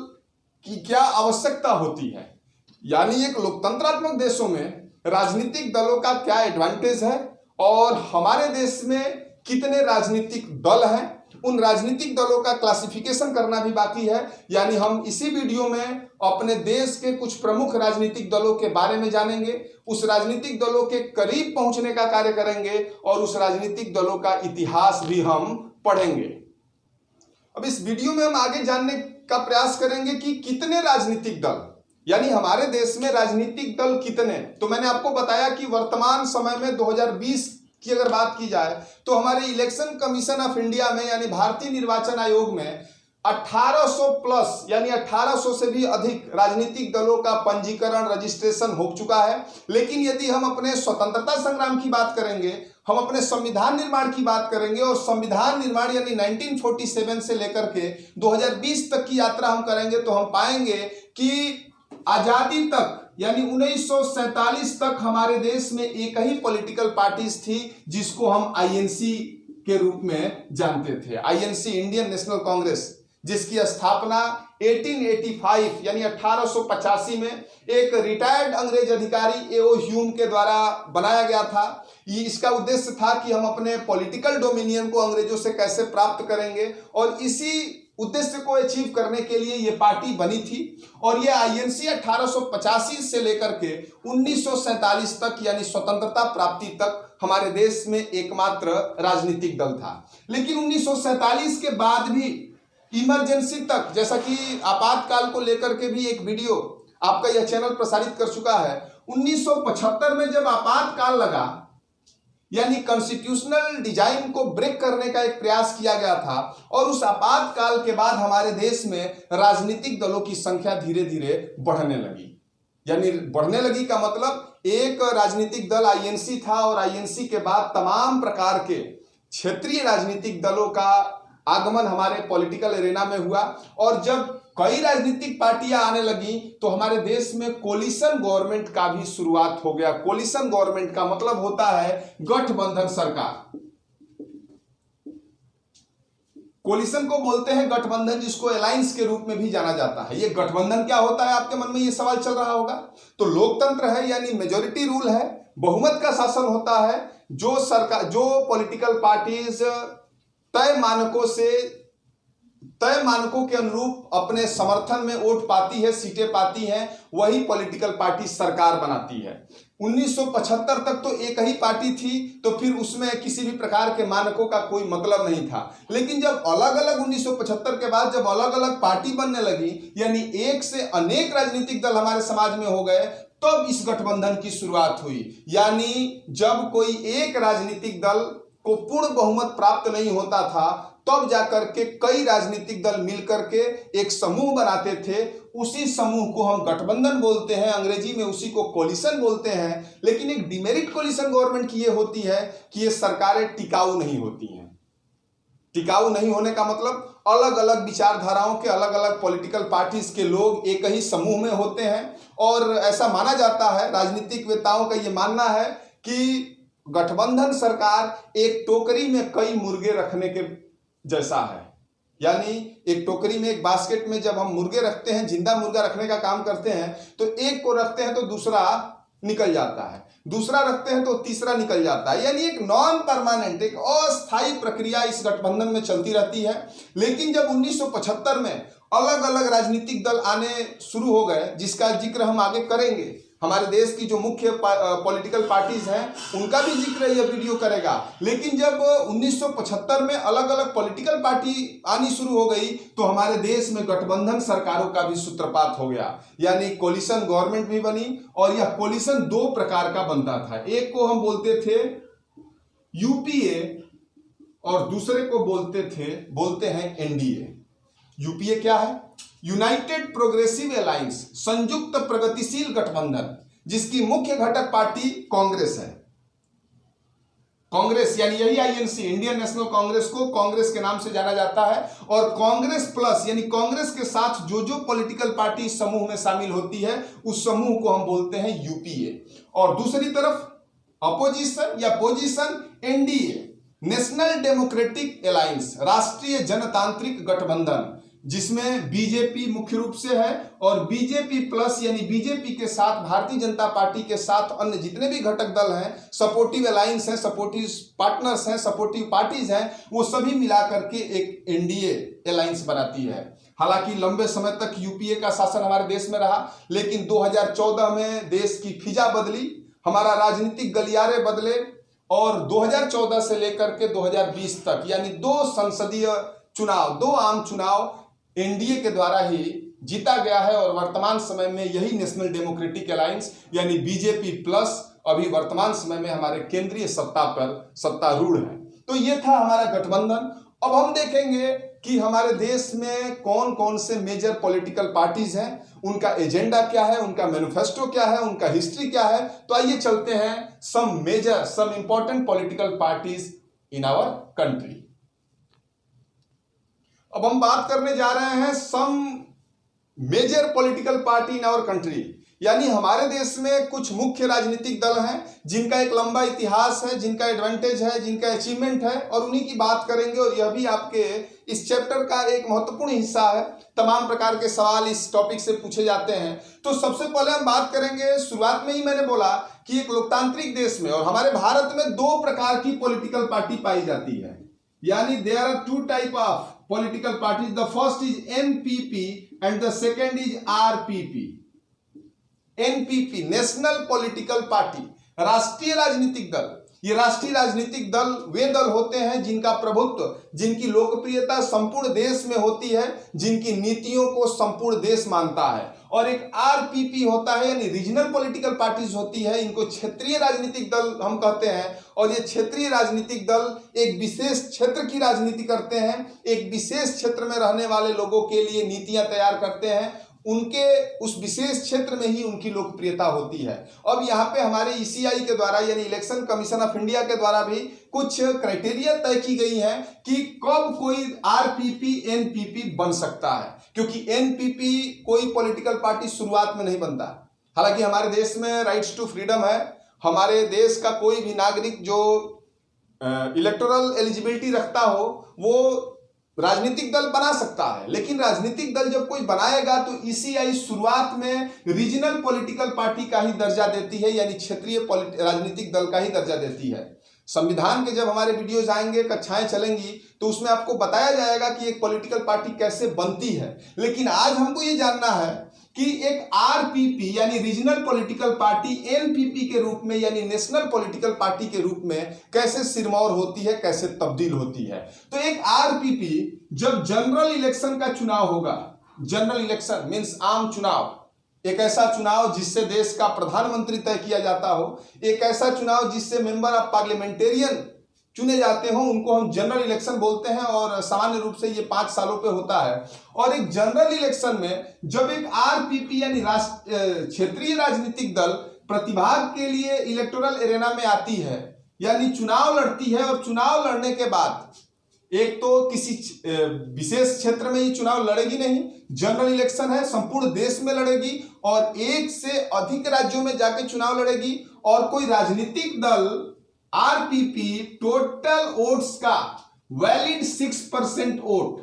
Speaker 1: की क्या आवश्यकता होती है, यानी एक लोकतंत्रात्मक देशों में राजनीतिक दलों का क्या एडवांटेज है, और हमारे देश में कितने राजनीतिक दल हैं। उन राजनीतिक दलों का क्लासिफिकेशन करना भी बाकी है। यानी हम इसी वीडियो में अपने देश के कुछ प्रमुख राजनीतिक दलों के बारे में जानेंगे, उस राजनीतिक दलों के करीब पहुंचने का कार्य करेंगे, और उस राजनीतिक दलों का इतिहास भी हम पढ़ेंगे। अब इस वीडियो में हम आगे जानने का प्रयास करेंगे कि कितने राजनीतिक दल यानी हमारे देश में राजनीतिक दल कितने, तो मैंने आपको बताया कि वर्तमान समय में 2020 की अगर बात की जाए तो हमारे इलेक्शन कमीशन ऑफ इंडिया में यानी भारतीय निर्वाचन आयोग में 1800 प्लस यानी 1800 से भी अधिक राजनीतिक दलों का पंजीकरण रजिस्ट्रेशन हो चुका है। लेकिन यदि हम अपने स्वतंत्रता संग्राम की बात करेंगे, हम अपने संविधान निर्माण की बात करेंगे और संविधान निर्माण यानी 1947 से लेकर के 2020 तक की यात्रा हम करेंगे तो हम पाएंगे कि आजादी तक यानी 1947 तक हमारे देश में एक ही पॉलिटिकल पार्टीज थी जिसको हम आईएनसी के रूप में जानते थे। आईएनसी इंडियन नेशनल कांग्रेस, जिसकी स्थापना 1885 यानी 1885 में एक रिटायर्ड अंग्रेज अधिकारी एओ ह्यूम के द्वारा बनाया गया था। ये इसका उद्देश्य था कि हम अपने पॉलिटिकल डोमिनियन को अंग्रेजों से कैसे प्राप्त करेंगे, और इसी उद्देश्य को अचीव करने के लिए ये पार्टी बनी थी। और ये आईएनसी 1885 से लेकर के 1947 तक यानी स्वतंत्रता प्राप्ति तक हमारे देश में एकमात्र राजनीतिक दल था। लेकिन 1947 के बाद भी इमरजेंसी तक, जैसा कि आपातकाल को लेकर के भी एक वीडियो आपका यह चैनल प्रसारित कर चुका है, 1975 में जब आपातकाल लगा यानी कॉन्स्टिट्यूशनल डिजाइन को ब्रेक करने का एक प्रयास किया गया था, और उस आपातकाल के बाद हमारे देश में राजनीतिक दलों की संख्या धीरे धीरे बढ़ने लगी। यानी बढ़ने लगी का मतलब एक राजनीतिक दल आईएनसी था और आईएनसी के बाद तमाम प्रकार के क्षेत्रीय राजनीतिक दलों का आगमन हमारे पॉलिटिकल एरेना में हुआ। और जब कई राजनीतिक पार्टियां आने लगी तो हमारे देश में कोलिशन गवर्नमेंट का भी शुरुआत हो गया। कोलिशन गवर्नमेंट का मतलब होता है गठबंधन सरकार। कोलिशन को बोलते हैं गठबंधन, जिसको अलायंस के रूप में भी जाना जाता है। ये गठबंधन क्या होता है, आपके मन में ये सवाल चल रहा होगा। तो लोकतंत्र है यानी मेजोरिटी रूल है, बहुमत का शासन होता है। जो सरकार, जो पॉलिटिकल पार्टीज तय मानकों के अनुरूप अपने समर्थन में वोट पाती है, सीटें पाती हैं, वही पॉलिटिकल पार्टी सरकार बनाती है। 1975 तक तो एक ही पार्टी थी, तो फिर उसमें किसी भी प्रकार के मानकों का कोई मतलब नहीं था। लेकिन जब अलग अलग 1975 के बाद जब अलग अलग पार्टी बनने लगी, यानी एक से अनेक राजनीतिक दल हमारे समाज में हो गए, तब इस गठबंधन की शुरुआत हुई। यानी जब कोई एक राजनीतिक दल को पूर्ण बहुमत प्राप्त नहीं होता था, तब जाकर के कई राजनीतिक दल मिलकर के एक समूह बनाते थे। उसी समूह को हम गठबंधन बोलते हैं, अंग्रेजी में उसी को कोलिशन बोलते हैं। लेकिन एक डिमेरिट कोलिशन गवर्नमेंट की ये होती है कि ये सरकारें टिकाऊ नहीं होती हैं। टिकाऊ नहीं होने का मतलब अलग अलग विचारधाराओं के अलग अलग पॉलिटिकल पार्टीज के लोग एक ही समूह में होते हैं। और ऐसा माना जाता है, राजनीतिक वेताओं का ये मानना है कि गठबंधन सरकार एक टोकरी में कई मुर्गे रखने के जैसा है। यानी एक टोकरी में, एक बास्केट में जब हम मुर्गे रखते हैं, जिंदा मुर्गा रखने का काम करते हैं, तो एक को रखते हैं तो दूसरा निकल जाता है, दूसरा रखते हैं तो तीसरा निकल जाता है। यानी एक नॉन परमानेंट, एक अस्थायी प्रक्रिया इस गठबंधन में चलती रहती है। लेकिन जब 1975 में अलग अलग राजनीतिक दल आने शुरू हो गए, जिसका जिक्र हम आगे करेंगे, हमारे देश की जो मुख्य पॉलिटिकल पार्टीज हैं उनका भी जिक्र यह वीडियो करेगा। लेकिन जब 1975 में अलग अलग पॉलिटिकल पार्टी आनी शुरू हो गई, तो हमारे देश में गठबंधन सरकारों का भी सूत्रपात हो गया। यानी कोलिशन गवर्नमेंट भी बनी, और यह कोलिशन दो प्रकार का बनता था। एक को हम बोलते थे यूपीए और दूसरे को बोलते हैं एनडीए। यूपीए क्या है? यूनाइटेड प्रोग्रेसिव अलायंस, संयुक्त प्रगतिशील गठबंधन, जिसकी मुख्य घटक पार्टी कांग्रेस है। कांग्रेस यानी यही आईएनसी, इंडियन नेशनल कांग्रेस को कांग्रेस के नाम से जाना जाता है। और कांग्रेस प्लस यानी कांग्रेस के साथ जो जो पॉलिटिकल पार्टी इस समूह में शामिल होती है, उस समूह को हम बोलते हैं यूपीए। और दूसरी तरफ अपोजिशन या position NDA, national democratic alliance, राष्ट्रीय जनतांत्रिक गठबंधन, जिसमें बीजेपी मुख्य रूप से है, और बीजेपी प्लस यानी बीजेपी के साथ भारतीय जनता पार्टी के साथ अन्य जितने भी घटक दल हैं, सपोर्टिव अलायंस हैं, सपोर्टिव पार्टनर्स हैं, सपोर्टिव पार्टीज हैं, वो सभी मिलाकर के एक एनडीए अलायंस बनाती है। हालांकि लंबे समय तक यूपीए का शासन हमारे देश में रहा, लेकिन 2014 में देश की फिजा बदली, हमारा राजनीतिक गलियारे बदले, और 2014 से लेकर के 2020 तक यानी 2 संसदीय चुनाव, 2 आम चुनाव एनडीए के द्वारा ही जीता गया है और वर्तमान समय में यही नेशनल डेमोक्रेटिक अलायंस यानी बीजेपी प्लस अभी वर्तमान समय में हमारे केंद्रीय सत्ता पर सत्तारूढ़ है। तो ये था हमारा गठबंधन। अब हम देखेंगे कि हमारे देश में कौन कौन से मेजर पॉलिटिकल पार्टीज हैं, उनका एजेंडा क्या है, उनका मैनिफेस्टो क्या है, उनका हिस्ट्री क्या है। तो आइए चलते हैं some important political parties in our country. अब हम बात करने जा रहे हैं some major political party in our country, यानी हमारे देश में कुछ मुख्य राजनीतिक दल हैं जिनका एक लंबा इतिहास है, जिनका एडवांटेज है, जिनका अचीवमेंट है, और उन्हीं की बात करेंगे। और यह भी आपके इस चैप्टर का एक महत्वपूर्ण हिस्सा है। तमाम प्रकार के सवाल इस टॉपिक से पूछे जाते हैं। तो सबसे पहले हम बात करेंगे, शुरुआत में ही मैंने बोला कि एक लोकतांत्रिक देश में और हमारे भारत में दो प्रकार की पॉलिटिकल पार्टी पाई जाती है, यानी there are two type of political parties. The first is NPP and the second is RPP. NPP national political party, राष्ट्रीय राजनीतिक दल। ये राष्ट्रीय राजनीतिक दल वे दल होते हैं जिनका प्रभुत्व, जिनकी लोकप्रियता संपूर्ण देश में होती है, जिनकी नीतियों को संपूर्ण देश मानता है। और एक आरपीपी होता है यानी रीजनल पॉलिटिकल पार्टीज होती है, इनको क्षेत्रीय राजनीतिक दल हम कहते हैं। और ये क्षेत्रीय राजनीतिक दल एक विशेष क्षेत्र की राजनीति करते हैं, एक विशेष क्षेत्र में रहने वाले लोगों के लिए नीतियां तैयार करते हैं, उनके उस विशेष क्षेत्र में ही उनकी लोकप्रियता होती है। अब यहाँ पे हमारे ईसीआई के द्वारा यानी इलेक्शन कमीशन ऑफ इंडिया के द्वारा भी कुछ क्राइटेरिया तय की गई हैं कि कब कोई आरपीपी एनपीपी बन सकता है, क्योंकि एनपीपी कोई पॉलिटिकल पार्टी शुरुआत में नहीं बनता। हालांकि हमारे देश में राइट्स टू फ्रीडम है, हमारे देश का कोई भी नागरिक जो इलेक्टोरल एलिजिबिलिटी रखता हो वो राजनीतिक दल बना सकता है। लेकिन राजनीतिक दल जब कोई बनाएगा तो ईसीआई शुरुआत में रीजनल पॉलिटिकल पार्टी का ही दर्जा देती है, यानी क्षेत्रीय राजनीतिक दल का ही दर्जा देती है। संविधान के जब हमारे वीडियोज आएंगे, कक्षाएं चलेंगी, तो उसमें आपको बताया जाएगा कि एक पॉलिटिकल पार्टी कैसे बनती है। लेकिन आज हमको ये जानना है कि एक आरपीपी यानी रीजनल पॉलिटिकल पार्टी एनपीपी के रूप में यानी नेशनल पॉलिटिकल पार्टी के रूप में कैसे सिरमौर होती है, कैसे तब्दील होती है। तो एक आरपीपी जब जनरल इलेक्शन का चुनाव होगा, जनरल इलेक्शन मींस आम चुनाव, एक ऐसा चुनाव जिससे देश का प्रधानमंत्री तय किया जाता हो, एक ऐसा चुनाव जिससे मेंबर ऑफ पार्लियामेंटेरियन चुने जाते हो, उनको हम जनरल इलेक्शन बोलते हैं। और सामान्य रूप से ये 5 सालों पे होता है। और एक जनरल इलेक्शन में जब एक आरपीपी यानी क्षेत्रीय राजनीतिक दल प्रतिभाग के लिए इलेक्टोरल एरेना में आती है, यानी चुनाव लड़ती है, और चुनाव लड़ने के बाद एक तो किसी विशेष क्षेत्र में ये चुनाव लड़ेगी नहीं, जनरल इलेक्शन है, संपूर्ण देश में लड़ेगी, और एक से अधिक राज्यों में जाके चुनाव लड़ेगी। और कोई राजनीतिक दल आरपीपी टोटल वोट्स का वैलिड 6% वोट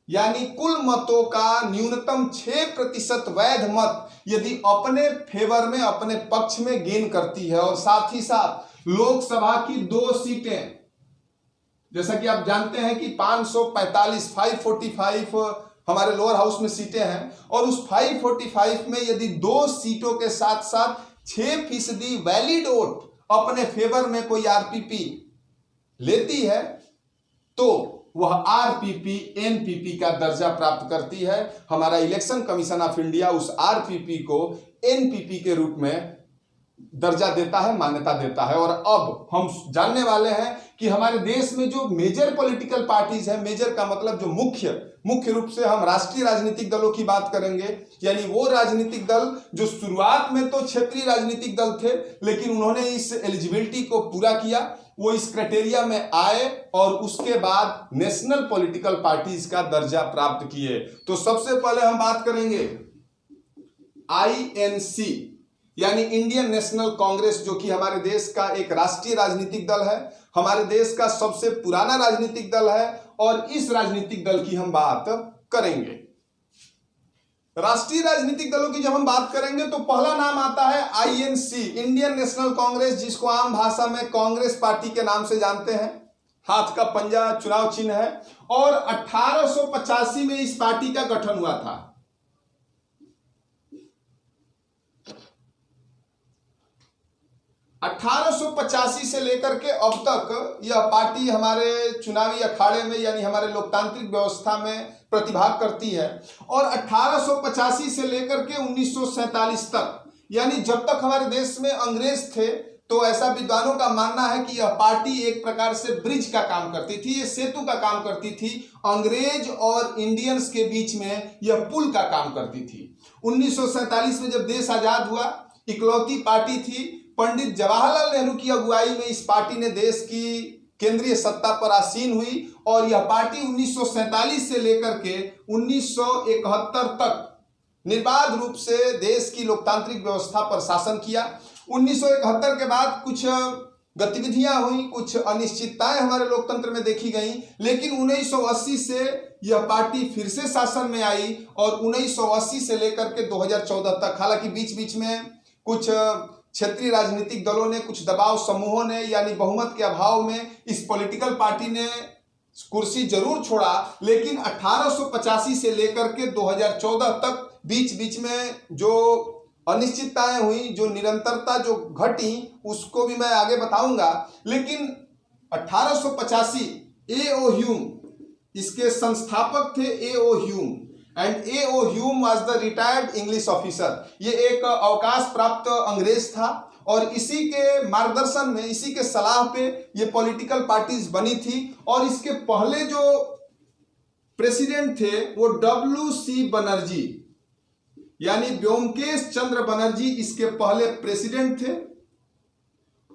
Speaker 1: यानी कुल मतों का न्यूनतम 6% वैध मत यदि अपने फेवर में, अपने पक्ष में गेन करती है। और साथ ही साथ लोकसभा की 2 सीटें, जैसा कि आप जानते हैं कि 545 हमारे लोअर हाउस में सीटें हैं, और उस 545 में यदि 2 सीटों के साथ साथ 6% वैलिड वोट अपने फेवर में कोई आरपीपी लेती है, तो वह आरपीपी एनपीपी का दर्जा प्राप्त करती है। हमारा इलेक्शन कमीशन ऑफ इंडिया उस आरपीपी को एनपीपी के रूप में दर्जा देता है, मान्यता देता है। और अब हम जानने वाले हैं कि हमारे देश में जो मेजर पॉलिटिकल पार्टीज है, मेजर का मतलब जो मुख्य रूप से हम राष्ट्रीय राजनीतिक दलों की बात करेंगे, यानी वो राजनीतिक दल जो शुरुआत में तो क्षेत्रीय राजनीतिक दल थे, लेकिन उन्होंने इस एलिजिबिलिटी को पूरा किया, वो इस क्राइटेरिया में आए और उसके बाद नेशनल पॉलिटिकल पार्टीज का दर्जा प्राप्त किए। तो सबसे पहले हम बात करेंगे आईएनसी यानी इंडियन नेशनल कांग्रेस, जो कि हमारे देश का एक राष्ट्रीय राजनीतिक दल है, हमारे देश का सबसे पुराना राजनीतिक दल है, और इस राजनीतिक दल की हम बात करेंगे। राष्ट्रीय राजनीतिक दलों की जब हम बात करेंगे तो पहला नाम आता है आईएनसी, इंडियन नेशनल कांग्रेस, जिसको आम भाषा में कांग्रेस पार्टी के नाम से जानते हैं। हाथ का पंजा चुनाव चिन्ह है, और 1885 में इस पार्टी का गठन हुआ था। 1885 से लेकर के अब तक यह पार्टी हमारे चुनावी अखाड़े में यानी हमारे लोकतांत्रिक व्यवस्था में प्रतिभाग करती है। और 1885 से लेकर के 1947 तक यानी जब तक हमारे देश में अंग्रेज थे, तो ऐसा विद्वानों का मानना है कि यह पार्टी एक प्रकार से ब्रिज का काम करती थी, ये सेतु का काम करती थी, अंग्रेज और इंडियंस के बीच में यह पुल का काम करती थी। 1947 में जब देश आजाद हुआ, इकलौती पार्टी थी। पंडित जवाहरलाल नेहरू की अगुवाई में इस पार्टी ने देश की केंद्रीय सत्ता पर आसीन हुई और यह पार्टी 1947 से लेकर के 1971 तक निर्बाध रूप से देश की लोकतांत्रिक व्यवस्था पर शासन किया। 1971 के बाद कुछ गतिविधियां हुई, कुछ अनिश्चितताएं हमारे लोकतंत्र में देखी गई, लेकिन 1980 से यह पार्टी फिर से शासन में आई और 1980 से लेकर के 2014 तक, हालांकि बीच बीच में कुछ क्षेत्रीय राजनीतिक दलों ने, कुछ दबाव समूहों ने यानी बहुमत के अभाव में इस पॉलिटिकल पार्टी ने कुर्सी जरूर छोड़ा, लेकिन 1885 से लेकर के 2014 तक बीच बीच में जो अनिश्चितताएं हुई, जो निरंतरता जो घटी, उसको भी मैं आगे बताऊंगा। लेकिन 1885 A.O. ह्यूम इसके संस्थापक थे, A.O. Hume, and A.O. Hume was the retired English officer. ये एक अवकाश प्राप्त अंग्रेज था और इसी के मार्गदर्शन में, इसी के सलाह पे ये पॉलिटिकल पार्टीज बनी थी। और इसके पहले जो प्रेसिडेंट थे वो W.C. बनर्जी यानी व्योमकेश चंद्र बनर्जी इसके पहले प्रेसिडेंट थे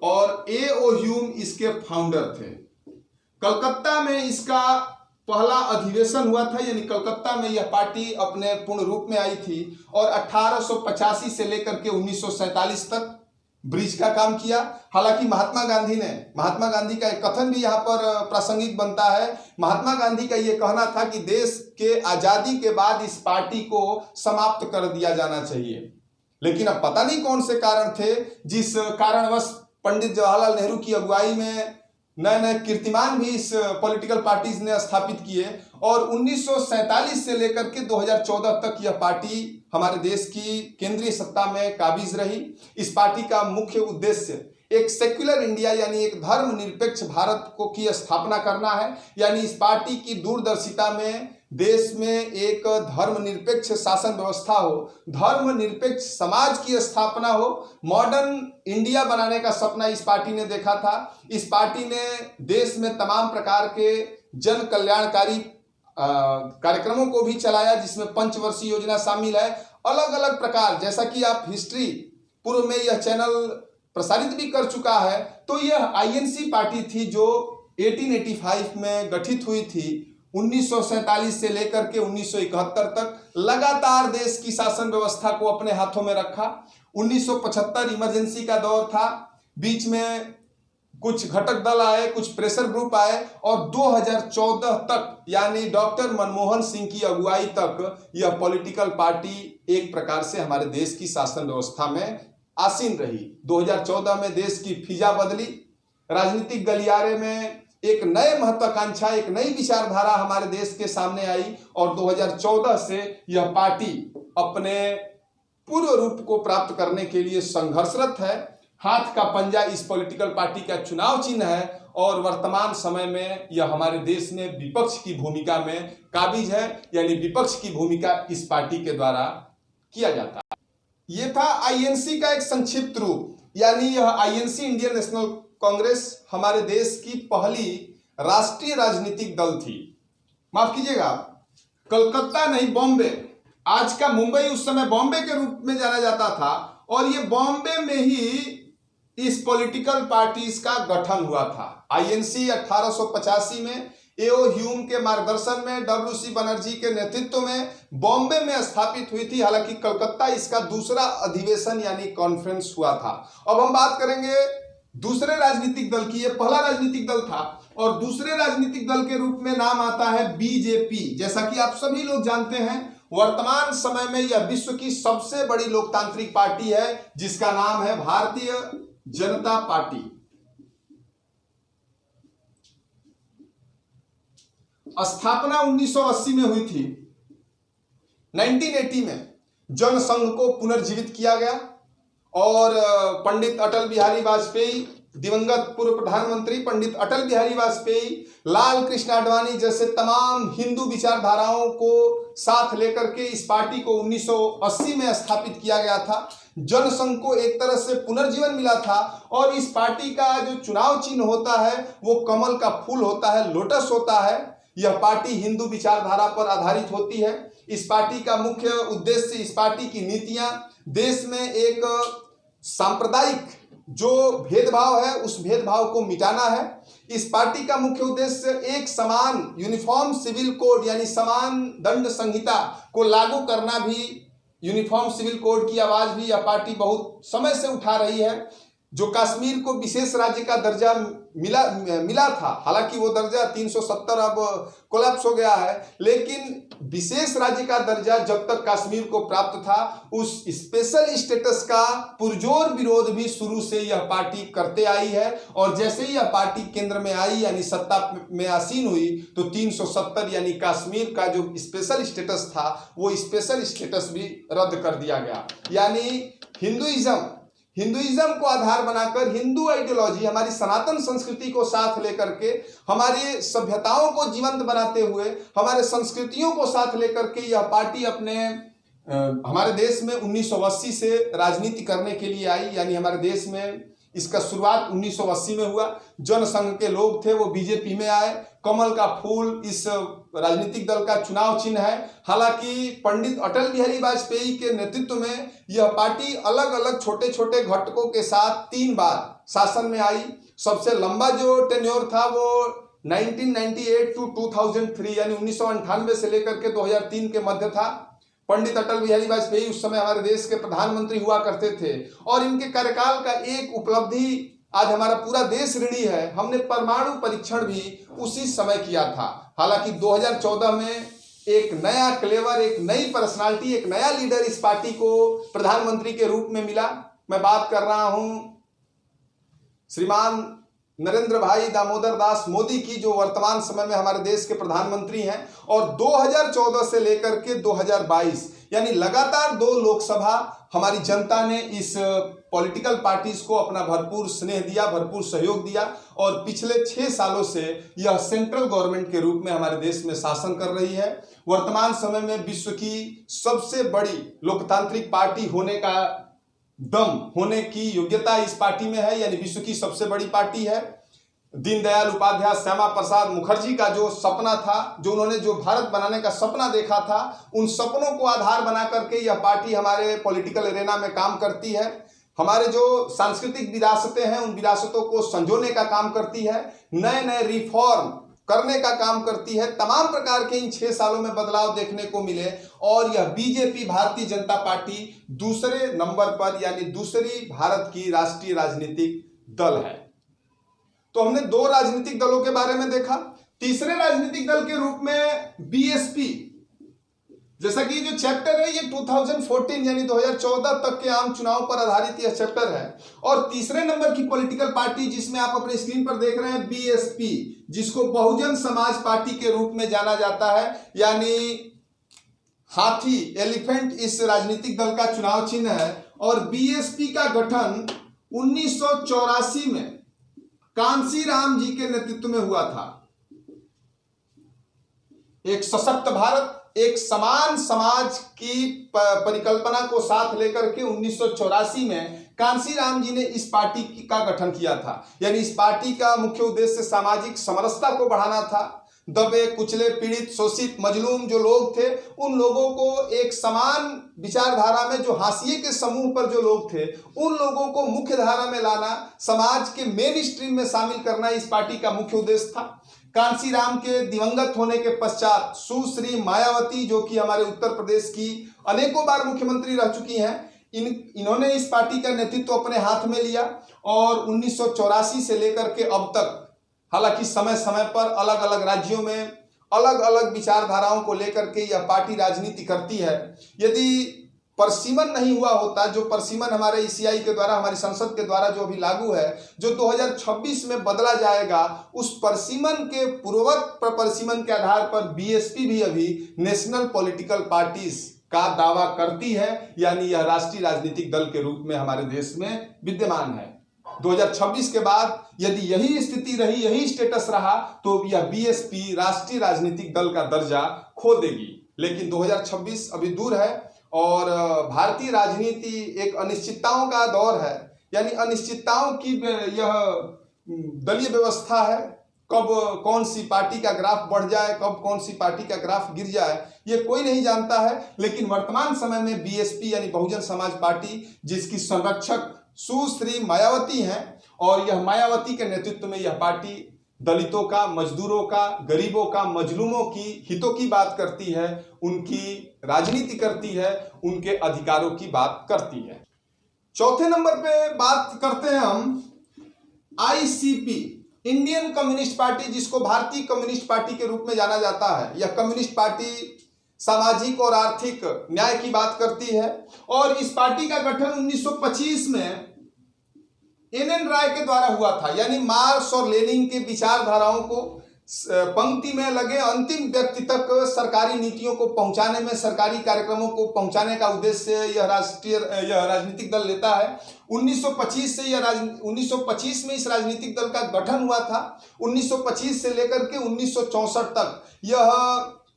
Speaker 1: और A.O. ह्यूम इसके फाउंडर थे। कलकत्ता में इसका पहला अधिवेशन हुआ था, यानी कलकत्ता में यह पार्टी अपने पूर्ण रूप में आई थी और 1885 से लेकर के 1947 तक ब्रिज का काम किया। हालांकि महात्मा गांधी का एक कथन भी यहाँ पर प्रासंगिक बनता है। महात्मा गांधी का ये कहना था कि देश के आजादी के बाद इस पार्टी को समाप्त कर दिया जाना चाहिए, लेकिन अब पता नहीं कौन से कारण थे जिस कारणवश पंडित जवाहरलाल नेहरू की अगुवाई में नए नए कीर्तिमान भी इस पॉलिटिकल पार्टीज ने स्थापित किए और 1947 से लेकर के 2014 तक यह पार्टी हमारे देश की केंद्रीय सत्ता में काबिज रही। इस पार्टी का मुख्य उद्देश्य एक सेक्युलर इंडिया यानी एक धर्मनिरपेक्ष भारत को की स्थापना करना है। यानी इस पार्टी की दूरदर्शिता में देश में एक धर्मनिरपेक्ष शासन व्यवस्था हो, धर्मनिरपेक्ष समाज की स्थापना हो, मॉडर्न इंडिया बनाने का सपना इस पार्टी ने देखा था। इस पार्टी ने देश में तमाम प्रकार के जन कल्याणकारी कार्यक्रमों को भी चलाया, जिसमें पंचवर्षीय योजना शामिल है। अलग अलग प्रकार, जैसा कि आप हिस्ट्री पूर्व में यह चैनल प्रसारित भी कर चुका है, तो यह INC पार्टी थी जो 1885 में गठित हुई थी। 1947 से लेकर के 1971 तक लगातार देश की शासन व्यवस्था को अपने हाथों में रखा। 1975 इमरजेंसी का दौर था, बीच में कुछ घटक दल आए, कुछ प्रेशर ग्रुप आए और 2014 तक यानी डॉक्टर मनमोहन सिंह की अगुवाई तक यह पॉलिटिकल पार्टी एक प्रकार से हमारे देश की शासन व्यवस्था में आसीन रही। 2014 में देश की फिजा बदली, राजनीतिक गलियारे में एक नए महत्वाकांक्षा, एक नई विचारधारा हमारे देश के सामने आई और 2014 से यह पार्टी अपने पूर्व रूप को प्राप्त करने के लिए संघर्षरत है। हाथ का पंजा इस पॉलिटिकल पार्टी का चुनाव चिन्ह है और वर्तमान समय में यह हमारे देश में विपक्ष की भूमिका में काबिज है, यानी विपक्ष की भूमिका इस पार्टी के द्वारा किया जाता है। यह था INC का एक संक्षिप्त रूप, यानी यह INC इंडियन नेशनल कांग्रेस हमारे देश की पहली राष्ट्रीय राजनीतिक दल थी। माफ कीजिएगा, कलकत्ता नहीं बॉम्बे, आज का मुंबई उस समय बॉम्बे के रूप में जाना जाता था और ये बॉम्बे में ही इस पॉलिटिकल पार्टीज का गठन हुआ था। INC 1885 में A.O. ह्यूम के मार्गदर्शन में, W.C. बनर्जी के नेतृत्व में बॉम्बे में स्थापित हुई थी। हालांकि कलकत्ता इसका दूसरा अधिवेशन यानी कॉन्फ्रेंस हुआ था। अब हम बात करेंगे दूसरे राजनीतिक दल की। ये पहला राजनीतिक दल था और दूसरे राजनीतिक दल के रूप में नाम आता है BJP। जैसा कि आप सभी लोग जानते हैं, वर्तमान समय में यह विश्व की सबसे बड़ी लोकतांत्रिक पार्टी है जिसका नाम है भारतीय जनता पार्टी। स्थापना 1980 में हुई थी। 1980 में जनसंघ को पुनर्जीवित किया गया और पंडित अटल बिहारी वाजपेयी, दिवंगत पूर्व प्रधानमंत्री पंडित अटल बिहारी वाजपेयी, लाल कृष्ण आडवाणी जैसे तमाम हिंदू विचारधाराओं को साथ लेकर के इस पार्टी को 1980 में स्थापित किया गया था। जनसंघ को एक तरह से पुनर्जीवन मिला था और इस पार्टी का जो चुनाव चिन्ह होता है वो कमल का फूल होता है, लोटस होता है। यह पार्टी हिंदू विचारधारा पर आधारित होती है। इस पार्टी का मुख्य उद्देश्य, इस पार्टी की नीतियां देश में एक सांप्रदायिक जो भेदभाव है उस भेदभाव को मिटाना है। इस पार्टी का मुख्य उद्देश्य एक समान यूनिफॉर्म सिविल कोड यानी समान दंड संहिता को लागू करना भी। यूनिफॉर्म सिविल कोड की आवाज भी यह पार्टी बहुत समय से उठा रही है। जो कश्मीर को विशेष राज्य का दर्जा मिला था, हालांकि वो दर्जा 370 अब कोलैप्स हो गया है, लेकिन विशेष राज्य का दर्जा जब तक कश्मीर को प्राप्त था उस स्पेशल स्टेटस का पुरजोर विरोध भी शुरू से यह पार्टी करते आई है। और जैसे ही यह पार्टी केंद्र में आई यानी सत्ता में आसीन हुई तो 370 यानी कश्मीर का जो स्पेशल स्टेटस था वो स्पेशल स्टेटस भी रद्द कर दिया गया। यानी हिंदुइज्म को आधार बनाकर हिंदू आइडियोलॉजी, हमारी सनातन संस्कृति को साथ लेकर के, हमारी सभ्यताओं को जीवंत बनाते हुए, हमारे संस्कृतियों को साथ लेकर के यह पार्टी अपने हमारे देश में 1980 से राजनीति करने के लिए आई। यानी हमारे देश में इसका शुरुआत 1980 में हुआ। जनसंघ के लोग थे वो बीजेपी में आए। कमल का फूल इस राजनीतिक दल का चुनाव चिन्ह है। हालांकि पंडित अटल बिहारी वाजपेयी के नेतृत्व में यह पार्टी अलग अलग छोटे छोटे घटकों के साथ 3 बार शासन में आई। सबसे लंबा जो टेन्योर था वो 1998 टू 2003 यानी 1998 से लेकर के 2003 के मध्य था। पंडित अटल बिहारी वाजपेयी उस समय हमारे देश के प्रधानमंत्री हुआ करते थे और इनके कार्यकाल का एक उपलब्धि आज हमारा पूरा देश ऋणी है। हमने परमाणु परीक्षण भी उसी समय किया था। हालांकि 2014 में एक नया क्लेवर, एक नई पर्सनालिटी, एक नया लीडर इस पार्टी को प्रधानमंत्री के रूप में मिला। मैं बात कर रहा हूं श्रीमान नरेंद्र भाई दामोदर दास मोदी की, जो वर्तमान समय में हमारे देश के प्रधानमंत्री हैं। और 2014 से लेकर के 2022 यानी लगातार 2 लोकसभा हमारी जनता ने इस पॉलिटिकल पार्टीज को अपना भरपूर स्नेह दिया, भरपूर सहयोग दिया और पिछले 6 सालों से यह सेंट्रल गवर्नमेंट के रूप में हमारे देश में शासन कर रही है। वर्तमान समय में विश्व की सबसे बड़ी लोकतांत्रिक पार्टी होने का दम, होने की योग्यता इस पार्टी में है, यानी विश्व की सबसे बड़ी पार्टी है। दीनदयाल उपाध्याय, श्यामा प्रसाद मुखर्जी का जो सपना था, जो उन्होंने जो भारत बनाने का सपना देखा था, उन सपनों को आधार बना करके यह पार्टी हमारे पॉलिटिकल एरेना में काम करती है। हमारे जो सांस्कृतिक विरासतें हैं उन विरासतों को संजोने का काम करती है, नए नए रिफॉर्म करने का काम करती है। तमाम प्रकार के इन 6 सालों में बदलाव देखने को मिले और यह बीजेपी, भारतीय जनता पार्टी दूसरे नंबर पर यानी दूसरी भारत की राष्ट्रीय राजनीतिक दल है। तो हमने 2 राजनीतिक दलों के बारे में देखा। तीसरे राजनीतिक दल के रूप में बीएसपी, जैसा कि जो चैप्टर है ये 2014 यानी 2014 तक के आम चुनाव पर आधारित यह चैप्टर है। और तीसरे नंबर की पॉलिटिकल पार्टी जिसमें आप अपने स्क्रीन पर देख रहे हैं बीएसपी, जिसको बहुजन समाज पार्टी के रूप में जाना जाता है, यानी हाथी, एलिफेंट इस राजनीतिक दल का चुनाव चिन्ह है। और बीएसपी का गठन 1984 में कांशीराम जी के नेतृत्व में हुआ था। एक सशक्त भारत, एक समान समाज की परिकल्पना को साथ लेकर के 1984 में कांशीराम जी ने इस पार्टी का गठन किया था। यानी इस पार्टी का मुख्य उद्देश्य सामाजिक समरसता को बढ़ाना था। दबे कुचले, पीड़ित, शोषित, मजलूम जो लोग थे उन लोगों को एक समान विचारधारा में, जो हाशिए के समूह पर जो लोग थे उन लोगों को मुख्य धारा में लाना, समाज के मेन स्ट्रीम में शामिल करना इस पार्टी का मुख्य उद्देश्य था। कांशीराम के दिवंगत होने के पश्चात सुश्री मायावती, जो कि हमारे उत्तर प्रदेश की अनेकों बार मुख्यमंत्री रह चुकी हैं, इन्होंने इस पार्टी का नेतृत्व अपने हाथ में लिया। और 1984 से लेकर के अब तक, हालांकि समय समय पर अलग अलग राज्यों में अलग अलग विचारधाराओं को लेकर के यह पार्टी राजनीति करती है। यदि परसीमन नहीं हुआ होता, जो परसीमन हमारे ईसीआई के द्वारा, हमारी संसद के द्वारा जो अभी लागू है, जो 2026 में बदला जाएगा, उस परसीमन के पूर्वक परसीमन के आधार पर बीएसपी भी अभी नेशनल पॉलिटिकल पार्टीज का दावा करती है, यानी यह राष्ट्रीय राजनीतिक दल के रूप में हमारे देश में विद्यमान है। 2026 के बाद यदि यही स्थिति रही, यही स्टेटस रहा, तो यह बीएसपी राष्ट्रीय राजनीतिक दल का दर्जा खो देगी। लेकिन 2026 अभी दूर है और भारतीय राजनीति एक अनिश्चितताओं का दौर है, यानी अनिश्चितताओं की यह दलीय व्यवस्था है। कब कौन सी पार्टी का ग्राफ बढ़ जाए, कब कौन सी पार्टी का ग्राफ गिर जाए, ये कोई नहीं जानता है। लेकिन वर्तमान समय में बीएसपी यानी बहुजन समाज पार्टी, जिसकी संरक्षक सुश्री मायावती हैं, और यह मायावती के नेतृत्व में यह पार्टी दलितों का, मजदूरों का, गरीबों का, मजलूमों की हितों की बात करती है, उनकी राजनीति करती है, उनके अधिकारों की बात करती है। चौथे नंबर पे बात करते हैं हम आईसीपी, इंडियन कम्युनिस्ट पार्टी, जिसको भारतीय कम्युनिस्ट पार्टी के रूप में जाना जाता है। यह कम्युनिस्ट पार्टी सामाजिक और आर्थिक न्याय की बात करती है और इस पार्टी का गठन 1925 में एन राय के द्वारा हुआ था, यानी मार्क्स और लेनिन के विचारधाराओं को पंक्ति में लगे अंतिम व्यक्ति तक सरकारी नीतियों को पहुंचाने में, सरकारी कार्यक्रमों को पहुंचाने का उद्देश्य यह राजनीतिक दल लेता है। 1925 में इस राजनीतिक दल का गठन हुआ था। 1925 से लेकर के 1964 तक यह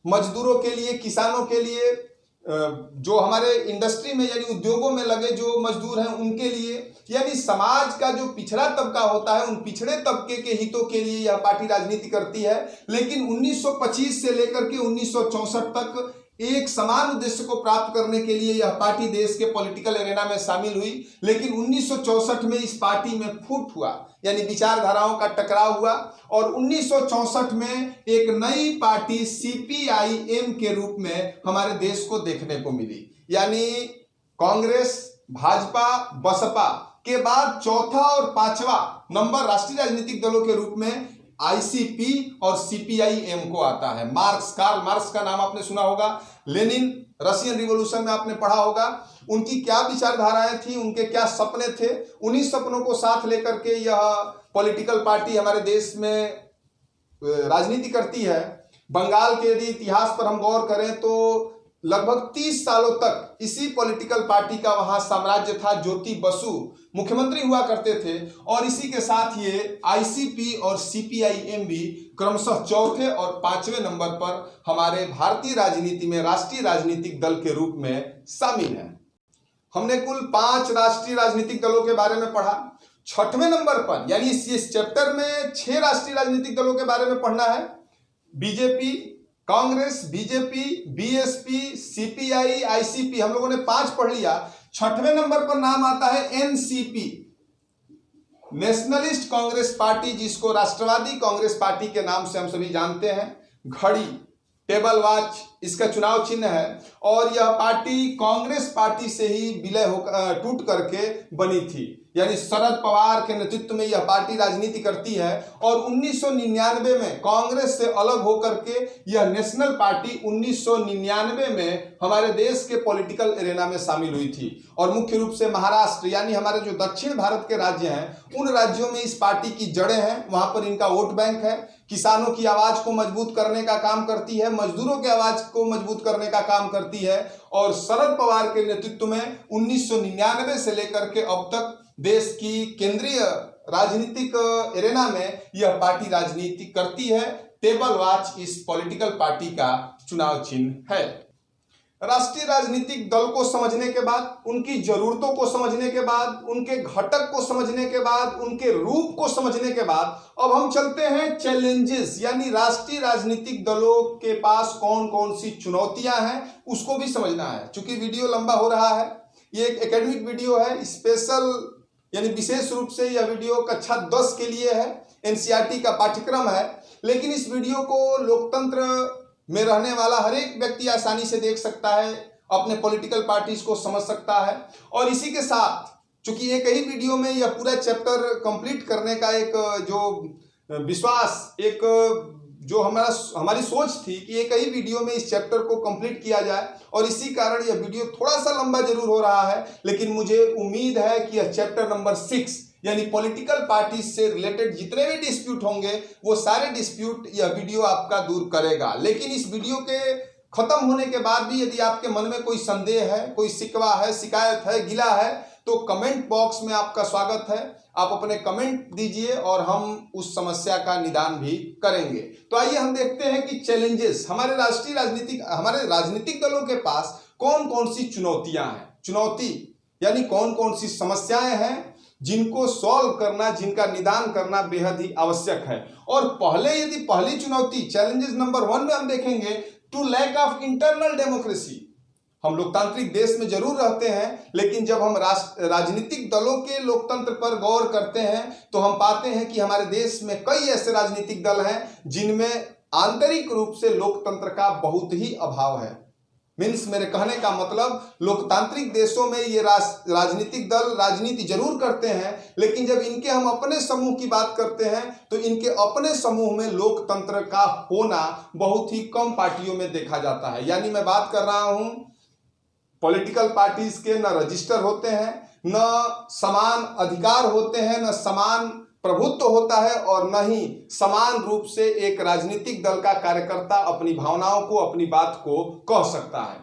Speaker 1: मजदूरों के लिए, किसानों के लिए, जो हमारे इंडस्ट्री में यानी उद्योगों में लगे जो मजदूर हैं उनके लिए, यानी समाज का जो पिछड़ा तबका होता है उन पिछड़े तबके के हितों के लिए यह पार्टी राजनीति करती है। लेकिन 1925 से लेकर के 1964 तक एक समान उद्देश्य को प्राप्त करने के लिए यह पार्टी देश के पॉलिटिकल एरेना में शामिल हुई। लेकिन 1964 में इस पार्टी में फूट हुआ, यानी विचारधाराओं का टकराव हुआ और 1964 में एक नई पार्टी सीपीआईएम के रूप में हमारे देश को देखने को मिली। यानी कांग्रेस, भाजपा, बसपा के बाद चौथा और पांचवा नंबर राष्ट्रीय राजनीतिक दलों के रूप में आईसीपी और सीपीआईएम को आता है। कार्ल मार्क्स का नाम आपने सुना होगा, लेनिन, रशियन रिवॉल्यूशन में आपने पढ़ा होगा। उनकी क्या विचारधाराएं थी, उनके क्या सपने थे, उन्हीं सपनों को साथ लेकर के यह पॉलिटिकल पार्टी हमारे देश में राजनीति करती है। बंगाल के यदि इतिहास पर हम गौर करें तो लगभग 30 सालों तक इसी पॉलिटिकल पार्टी का वहां साम्राज्य था। ज्योति बसु मुख्यमंत्री हुआ करते थे और इसी के साथ ये आईसीपी और सीपीआईएम भी क्रमशः चौथे और पांचवें नंबर पर हमारे भारतीय राजनीति में राष्ट्रीय राजनीतिक दल के रूप में शामिल है। हमने कुल 5 राष्ट्रीय राजनीतिक दलों के बारे में पढ़ा। छठवें नंबर पर यानी इस चैप्टर में 6 राष्ट्रीय राजनीतिक दलों के बारे में पढ़ना है। BJP, Congress, BJP, BSP, CPI, ICP, हम लोगों ने 5 पढ़ लिया। छठवें नंबर पर नाम आता है एनसीपी, नेशनलिस्ट कांग्रेस पार्टी, जिसको राष्ट्रवादी कांग्रेस पार्टी के नाम से हम सभी जानते हैं। घड़ी, टेबल वॉच इसका चुनाव चिन्ह है और यह पार्टी कांग्रेस पार्टी से ही विलय होकर टूट करके बनी थी, यानी शरद पवार के नेतृत्व में यह पार्टी राजनीति करती है। और 1999 में कांग्रेस से अलग होकर के यह नेशनल पार्टी 1999 में हमारे देश के पॉलिटिकल एरेना में शामिल हुई थी। और मुख्य रूप से महाराष्ट्र यानी हमारे जो दक्षिण भारत के राज्य हैं उन राज्यों में इस पार्टी की जड़ें हैं, वहां पर इनका वोट बैंक है। किसानों की आवाज को मजबूत करने का काम करती है, मजदूरों की आवाज को मजबूत करने का काम करती है। और शरद पवार के नेतृत्व में 1999 से लेकर के अब तक देश की केंद्रीय राजनीतिक एरेना में यह पार्टी राजनीति करती है। टेबल वॉच इस पॉलिटिकल पार्टी का चुनाव चिन्ह है। राष्ट्रीय राजनीतिक दल को समझने के बाद, उनकी जरूरतों को समझने के बाद, उनके घटक को समझने के बाद, उनके रूप को समझने के बाद अब हम चलते हैं चैलेंजेस, यानी राष्ट्रीय राजनीतिक दलों के पास कौन कौन सी चुनौतियां हैं उसको भी समझना है। चूंकि वीडियो लंबा हो रहा है, ये एक एकेडमिक वीडियो है, स्पेशल यानी विशेष रूप से यह वीडियो कक्षा 10 के लिए है, एनसीईआरटी का पाठ्यक्रम है। लेकिन इस वीडियो को लोकतंत्र में रहने वाला हर एक व्यक्ति आसानी से देख सकता है, अपने पॉलिटिकल पार्टीज को समझ सकता है। और इसी के साथ चूंकि एक ही वीडियो में यह पूरा चैप्टर कंप्लीट करने का एक जो विश्वास, एक जो हमारी सोच थी कि एक ही वीडियो में इस चैप्टर को कंप्लीट किया जाए, और इसी कारण यह वीडियो थोड़ा सा लंबा जरूर हो रहा है। लेकिन मुझे उम्मीद है कि यह चैप्टर नंबर 6 यानी पॉलिटिकल पार्टी से रिलेटेड जितने भी डिस्प्यूट होंगे वो सारे डिस्प्यूट यह वीडियो आपका दूर करेगा। लेकिन इस वीडियो के खत्म होने के बाद भी यदि आपके मन में कोई संदेह है, कोई शिकवा है, शिकायत है, गिला है, तो कमेंट बॉक्स में आपका स्वागत है। आप अपने कमेंट दीजिए और हम उस समस्या का निदान भी करेंगे। तो आइए हम देखते हैं कि चैलेंजेस हमारे राजनीतिक दलों के पास कौन कौन सी चुनौतियां हैं। चुनौती यानी कौन कौन सी समस्याएं हैं जिनको सॉल्व करना, जिनका निदान करना बेहद ही आवश्यक है। और पहली चुनौती चैलेंजेस नंबर 1 में हम देखेंगे to lack of internal democracy. हम लोकतांत्रिक देश में जरूर रहते हैं, लेकिन जब हम राजनीतिक दलों के लोकतंत्र पर गौर करते हैं तो हम पाते हैं कि हमारे देश में कई ऐसे राजनीतिक दल हैं जिनमें आंतरिक रूप से लोकतंत्र का बहुत ही अभाव है। मेरे कहने का मतलब, लोकतांत्रिक देशों में ये राजनीतिक दल राजनीति जरूर करते हैं, लेकिन जब इनके हम अपने समूह की बात करते हैं तो इनके अपने समूह में लोकतंत्र का होना बहुत ही कम पार्टियों में देखा जाता है। यानी मैं बात कर रहा हूं पॉलिटिकल पार्टीज के न रजिस्टर होते हैं, न समान अधिकार होते हैं, न समान प्रभुत्व होता है, और न ही समान रूप से एक राजनीतिक दल का कार्यकर्ता अपनी भावनाओं को, अपनी बात को कह सकता है।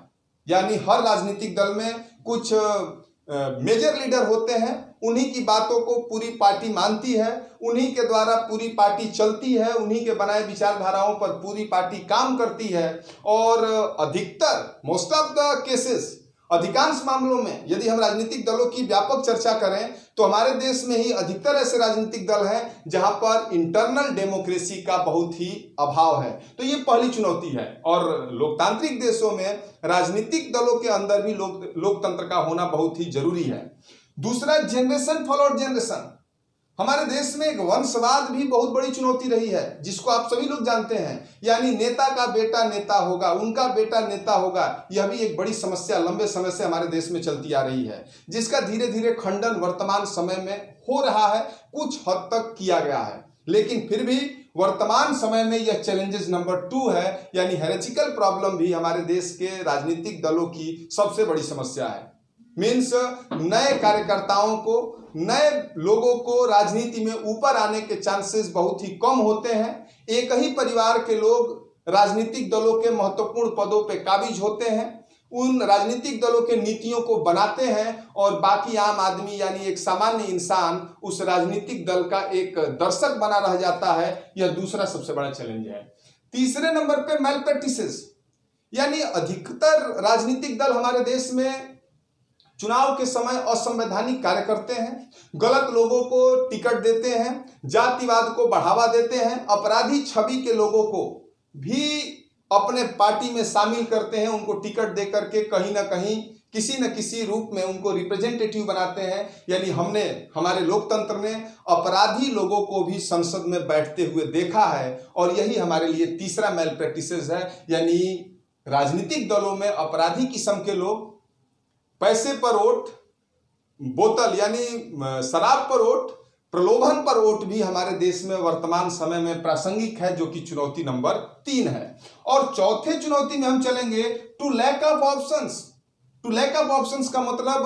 Speaker 1: यानी हर राजनीतिक दल में कुछ मेजर लीडर होते हैं, उन्हीं की बातों को पूरी पार्टी मानती है, उन्हीं के द्वारा पूरी पार्टी चलती है, उन्हीं के बनाए विचारधाराओं पर पूरी पार्टी काम करती है। और मोस्ट ऑफ द केसेस, अधिकांश मामलों में यदि हम राजनीतिक दलों की व्यापक चर्चा करें तो हमारे देश में ही अधिकतर ऐसे राजनीतिक दल हैं जहां पर इंटरनल डेमोक्रेसी का बहुत ही अभाव है। तो ये पहली चुनौती है, और लोकतांत्रिक देशों में राजनीतिक दलों के अंदर भी लोकतंत्र का होना बहुत ही जरूरी है। दूसरा, जनरेशन फॉलोड जनरेशन। हमारे देश में एक वंशवाद भी बहुत बड़ी चुनौती रही है, जिसको आप सभी लोग जानते हैं। यानी नेता का बेटा नेता होगा, उनका बेटा नेता होगा, यह भी एक बड़ी समस्या लंबे समय से हमारे देश में चलती आ रही है, जिसका धीरे धीरे खंडन वर्तमान समय में हो रहा है, कुछ हद तक किया गया है। लेकिन फिर भी वर्तमान समय में यह चैलेंजेस नंबर 2 है, यानी हेरेटिकल प्रॉब्लम भी हमारे देश के राजनीतिक दलों की सबसे बड़ी समस्या है। नए कार्यकर्ताओं को, नए लोगों को राजनीति में ऊपर आने के चांसेस बहुत ही कम होते हैं। एक ही परिवार के लोग राजनीतिक दलों के महत्वपूर्ण पदों पे काबिज होते हैं, उन राजनीतिक दलों के नीतियों को बनाते हैं, और बाकी आम आदमी यानी एक सामान्य इंसान उस राजनीतिक दल का एक दर्शक बना रह जाता है। यह दूसरा सबसे बड़ा चैलेंज है। तीसरे नंबर पे मैल प्रैक्टिसेस, यानी अधिकतर राजनीतिक दल हमारे देश में चुनाव के समय असंवैधानिक कार्य करते हैं, गलत लोगों को टिकट देते हैं, जातिवाद को बढ़ावा देते हैं, अपराधी छवि के लोगों को भी अपने पार्टी में शामिल करते हैं, उनको टिकट दे करके कहीं ना कहीं किसी न किसी रूप में उनको रिप्रेजेंटेटिव बनाते हैं। यानी हमारे लोकतंत्र ने अपराधी लोगों को भी संसद में बैठते हुए देखा है, और यही हमारे लिए तीसरा मैल प्रैक्टिसेस है। यानी राजनीतिक दलों में अपराधी किस्म के लोग, पैसे पर वोट, बोतल यानी शराब पर वोट, प्रलोभन पर वोट भी हमारे देश में वर्तमान समय में प्रासंगिक है, जो कि चुनौती नंबर 3 है। और चौथे चुनौती में हम चलेंगे to lack of options. To lack of options का मतलब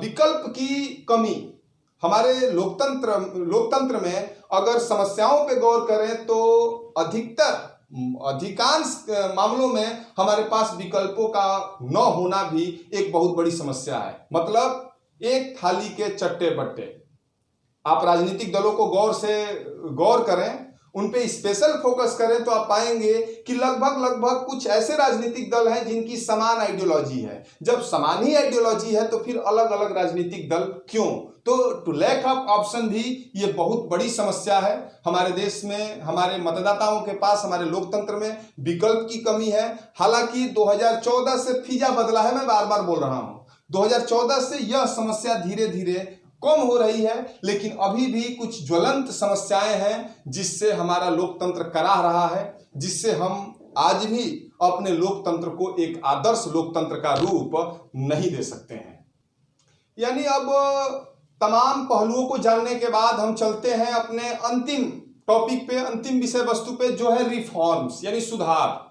Speaker 1: विकल्प की कमी। हमारे लोकतंत्र में अगर समस्याओं पे गौर करें तो अधिकांश मामलों में हमारे पास विकल्पों का न होना भी एक बहुत बड़ी समस्या है। मतलब एक थाली के चट्टे बट्टे। आप राजनीतिक दलों को गौर करें, उन पे स्पेशल फोकस करें तो आप पाएंगे कि लगभग कुछ ऐसे राजनीतिक दल हैं जिनकी समान आइडियोलॉजी है। जब समान ही आइडियोलॉजी है तो फिर अलग अलग राजनीतिक दल क्यों? तो टू लैक ऑफ ऑप्शन भी ये बहुत बड़ी समस्या है। हमारे देश में हमारे मतदाताओं के पास, हमारे लोकतंत्र में विकल्प की कमी है। हालांकि 2014 से फिजा बदला है, मैं बार बार बोल रहा हूं, 2014 से यह समस्या धीरे धीरे कम हो रही है, लेकिन अभी भी कुछ ज्वलंत समस्याएं हैं जिससे हमारा लोकतंत्र कराह रहा है, जिससे हम आज भी अपने लोकतंत्र को एक आदर्श लोकतंत्र का रूप नहीं दे सकते हैं। यानी अब तमाम पहलुओं को जानने के बाद हम चलते हैं अपने अंतिम टॉपिक पे, अंतिम विषय वस्तु पे, जो है रिफॉर्म्स यानी सुधार।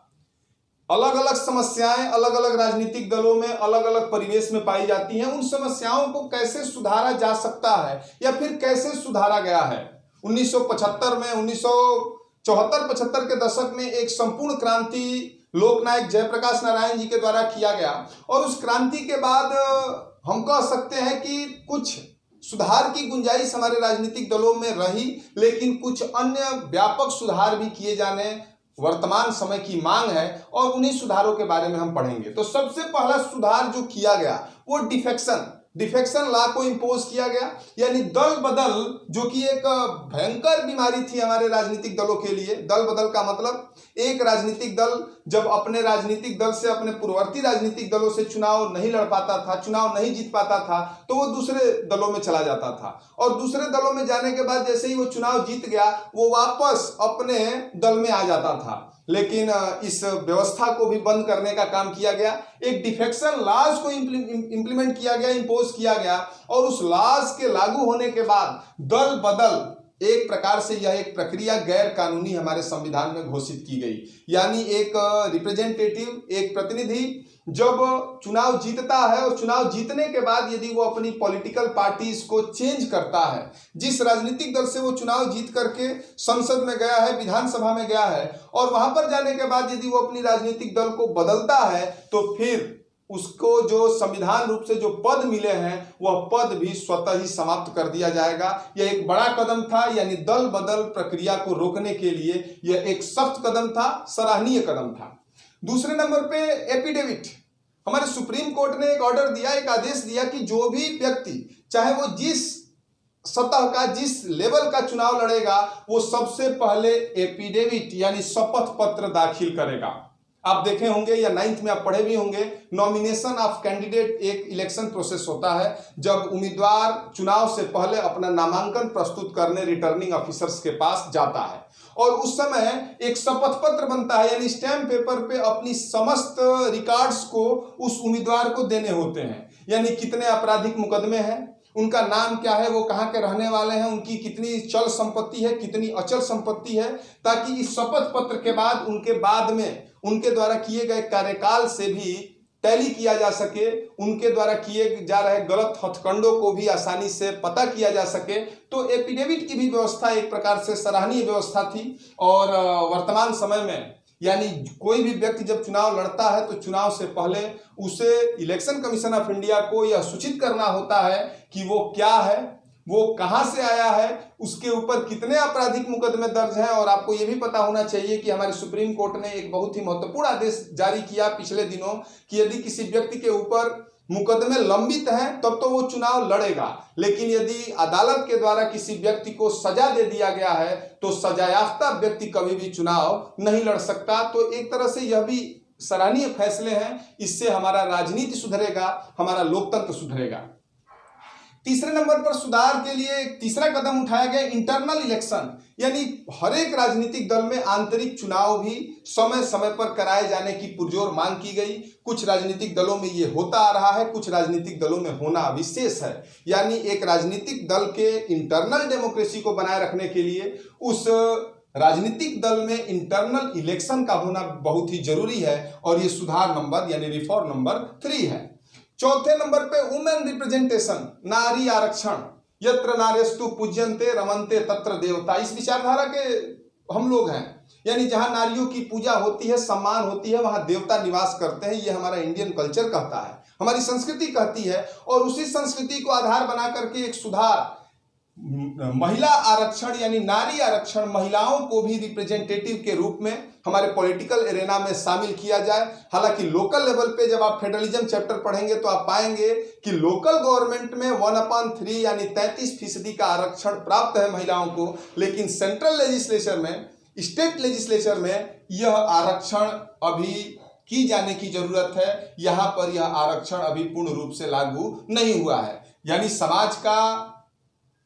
Speaker 1: अलग अलग समस्याएं अलग अलग राजनीतिक दलों में अलग अलग परिवेश में पाई जाती हैं। उन समस्याओं को कैसे सुधारा जा सकता है या फिर कैसे सुधारा गया है। 1975 में 1974-75 के दशक में एक संपूर्ण क्रांति लोकनायक जयप्रकाश नारायण जी के द्वारा किया गया। और उस क्रांति के बाद हम कह सकते हैं कि कुछ सुधार की गुंजाइश हमारे राजनीतिक दलों में रही, लेकिन कुछ अन्य व्यापक सुधार भी किए जाने वर्तमान समय की मांग है और उन्हीं सुधारों के बारे में हम पढ़ेंगे। तो सबसे पहला सुधार जो किया गया वो डिफेक्शन लॉ को इम्पोज किया गया, यानी दल बदल, जो कि एक भयंकर बीमारी थी हमारे राजनीतिक दलों के लिए। दल बदल का मतलब एक राजनीतिक दल जब अपने राजनीतिक दल से अपने पूर्ववर्ती राजनीतिक दलों से चुनाव नहीं लड़ पाता था, चुनाव नहीं जीत पाता था, तो वो दूसरे दलों में चला जाता था और दूसरे दलों में जाने के बाद जैसे ही वो चुनाव जीत गया वो वापस अपने दल में आ जाता था। लेकिन इस व्यवस्था को भी बंद करने का काम किया गया। एक डिफेक्शन लॉज को इंप्लीमेंट किया गया, इंपोज किया गया, और उस लॉज के लागू होने के बाद दल बदल एक प्रकार से यह एक प्रक्रिया गैर कानूनी हमारे संविधान में घोषित की गई। यानी एक रिप्रेजेंटेटिव, एक प्रतिनिधि जब चुनाव जीतता है और चुनाव जीतने के बाद यदि वो अपनी पॉलिटिकल पार्टीज को चेंज करता है, जिस राजनीतिक दल से वो चुनाव जीत करके संसद में गया है, विधानसभा में गया है, और वहां पर जाने के बाद यदि वो अपनी राजनीतिक दल को बदलता है तो फिर उसको जो संविधान रूप से जो पद मिले हैं वह पद भी स्वतः ही समाप्त कर दिया जाएगा। यह एक बड़ा कदम था, यानी दल बदल प्रक्रिया को रोकने के लिए यह एक सख्त कदम था, सराहनीय कदम था। दूसरे नंबर पे एफिडेविट। हमारे सुप्रीम कोर्ट ने एक ऑर्डर दिया, एक आदेश दिया कि जो भी व्यक्ति चाहे वो जिस सतह का, जिस लेवल का चुनाव लड़ेगा, वो सबसे पहले एफिडेविट यानी शपथ पत्र दाखिल करेगा। आप देखे होंगे या 9th में आप पढ़े भी होंगे, नॉमिनेशन ऑफ कैंडिडेट एक इलेक्शन प्रोसेस होता है जब उम्मीदवार चुनाव से पहले अपना नामांकन प्रस्तुत करने रिटर्निंग ऑफिसर्स के पास जाता है और उस समय एक शपथ पत्र बनता है, यानी स्टैम्प पेपर पे अपनी समस्त रिकॉर्ड्स को उस उम्मीदवार को देने होते हैं। यानी कितने आपराधिक मुकदमे हैं, उनका नाम क्या है, वो कहाँ के रहने वाले हैं, उनकी कितनी चल संपत्ति है, कितनी अचल संपत्ति है, ताकि इस शपथ पत्र के बाद उनके बाद में उनके द्वारा किए गए कार्यकाल से भी टैली किया जा सके, उनके द्वारा किए जा रहे गलत हथकंडों को भी आसानी से पता किया जा सके। तो एफिडेविट की भी व्यवस्था एक प्रकार से सराहनीय व्यवस्था थी। और वर्तमान समय में यानी कोई भी व्यक्ति जब चुनाव लड़ता है तो चुनाव से पहले उसे इलेक्शन कमीशन ऑफ इंडिया को यह सूचित करना होता है कि वो क्या है, वो कहां से आया है, उसके ऊपर कितने आपराधिक मुकदमे दर्ज हैं। और आपको ये भी पता होना चाहिए कि हमारे सुप्रीम कोर्ट ने एक बहुत ही महत्वपूर्ण आदेश जारी किया पिछले दिनों कि यदि किसी व्यक्ति के ऊपर मुकदमे लंबित हैं तब तो वो चुनाव लड़ेगा, लेकिन यदि अदालत के द्वारा किसी व्यक्ति को सजा दे दिया गया है तो सजायाफ्ता व्यक्ति कभी भी चुनाव नहीं लड़ सकता। तो एक तरह से यह भी सराहनीय फैसले हैं, इससे हमारा राजनीति सुधरेगा, हमारा लोकतंत्र सुधरेगा। तीसरे नंबर पर सुधार के लिए एक तीसरा कदम उठाया गया, इंटरनल इलेक्शन, यानी हर एक राजनीतिक दल में आंतरिक चुनाव भी समय समय पर कराए जाने की पुरजोर मांग की गई। कुछ राजनीतिक दलों में ये होता आ रहा है, कुछ राजनीतिक दलों में होना विशेष है। यानी एक राजनीतिक दल के इंटरनल डेमोक्रेसी को बनाए रखने के लिए उस राजनीतिक दल में इंटरनल इलेक्शन का होना बहुत ही जरूरी है, और ये सुधार नंबर यानी रिफॉर्म नंबर 3 है। चौथे नंबर पे वुमेन रिप्रेजेंटेशन, नारी आरक्षण। यत्र नार्यस्तु पूज्यन्ते रमन्ते तत्र देवता, इस विचारधारा के हम लोग हैं। यानी जहां नारियों की पूजा होती है, सम्मान होती है, वहां देवता निवास करते हैं। ये हमारा इंडियन कल्चर कहता है, हमारी संस्कृति कहती है। और उसी संस्कृति को आधार बना करके एक सुधार, महिला आरक्षण यानी नारी आरक्षण, महिलाओं को भी रिप्रेजेंटेटिव के रूप में हमारे पॉलिटिकल एरेना में शामिल किया जाए। हालांकि लोकल लेवल पे जब आप फेडरलिज्म चैप्टर पढ़ेंगे तो आप पाएंगे कि लोकल गवर्नमेंट में 1/3 यानी 33% का आरक्षण प्राप्त है महिलाओं को, लेकिन सेंट्रल लेजिस्लेचर में, स्टेट लेजिस्लेचर में यह आरक्षण अभी की जाने की जरूरत है। यहाँ पर यह आरक्षण अभी पूर्ण रूप से लागू नहीं हुआ है। यानी समाज का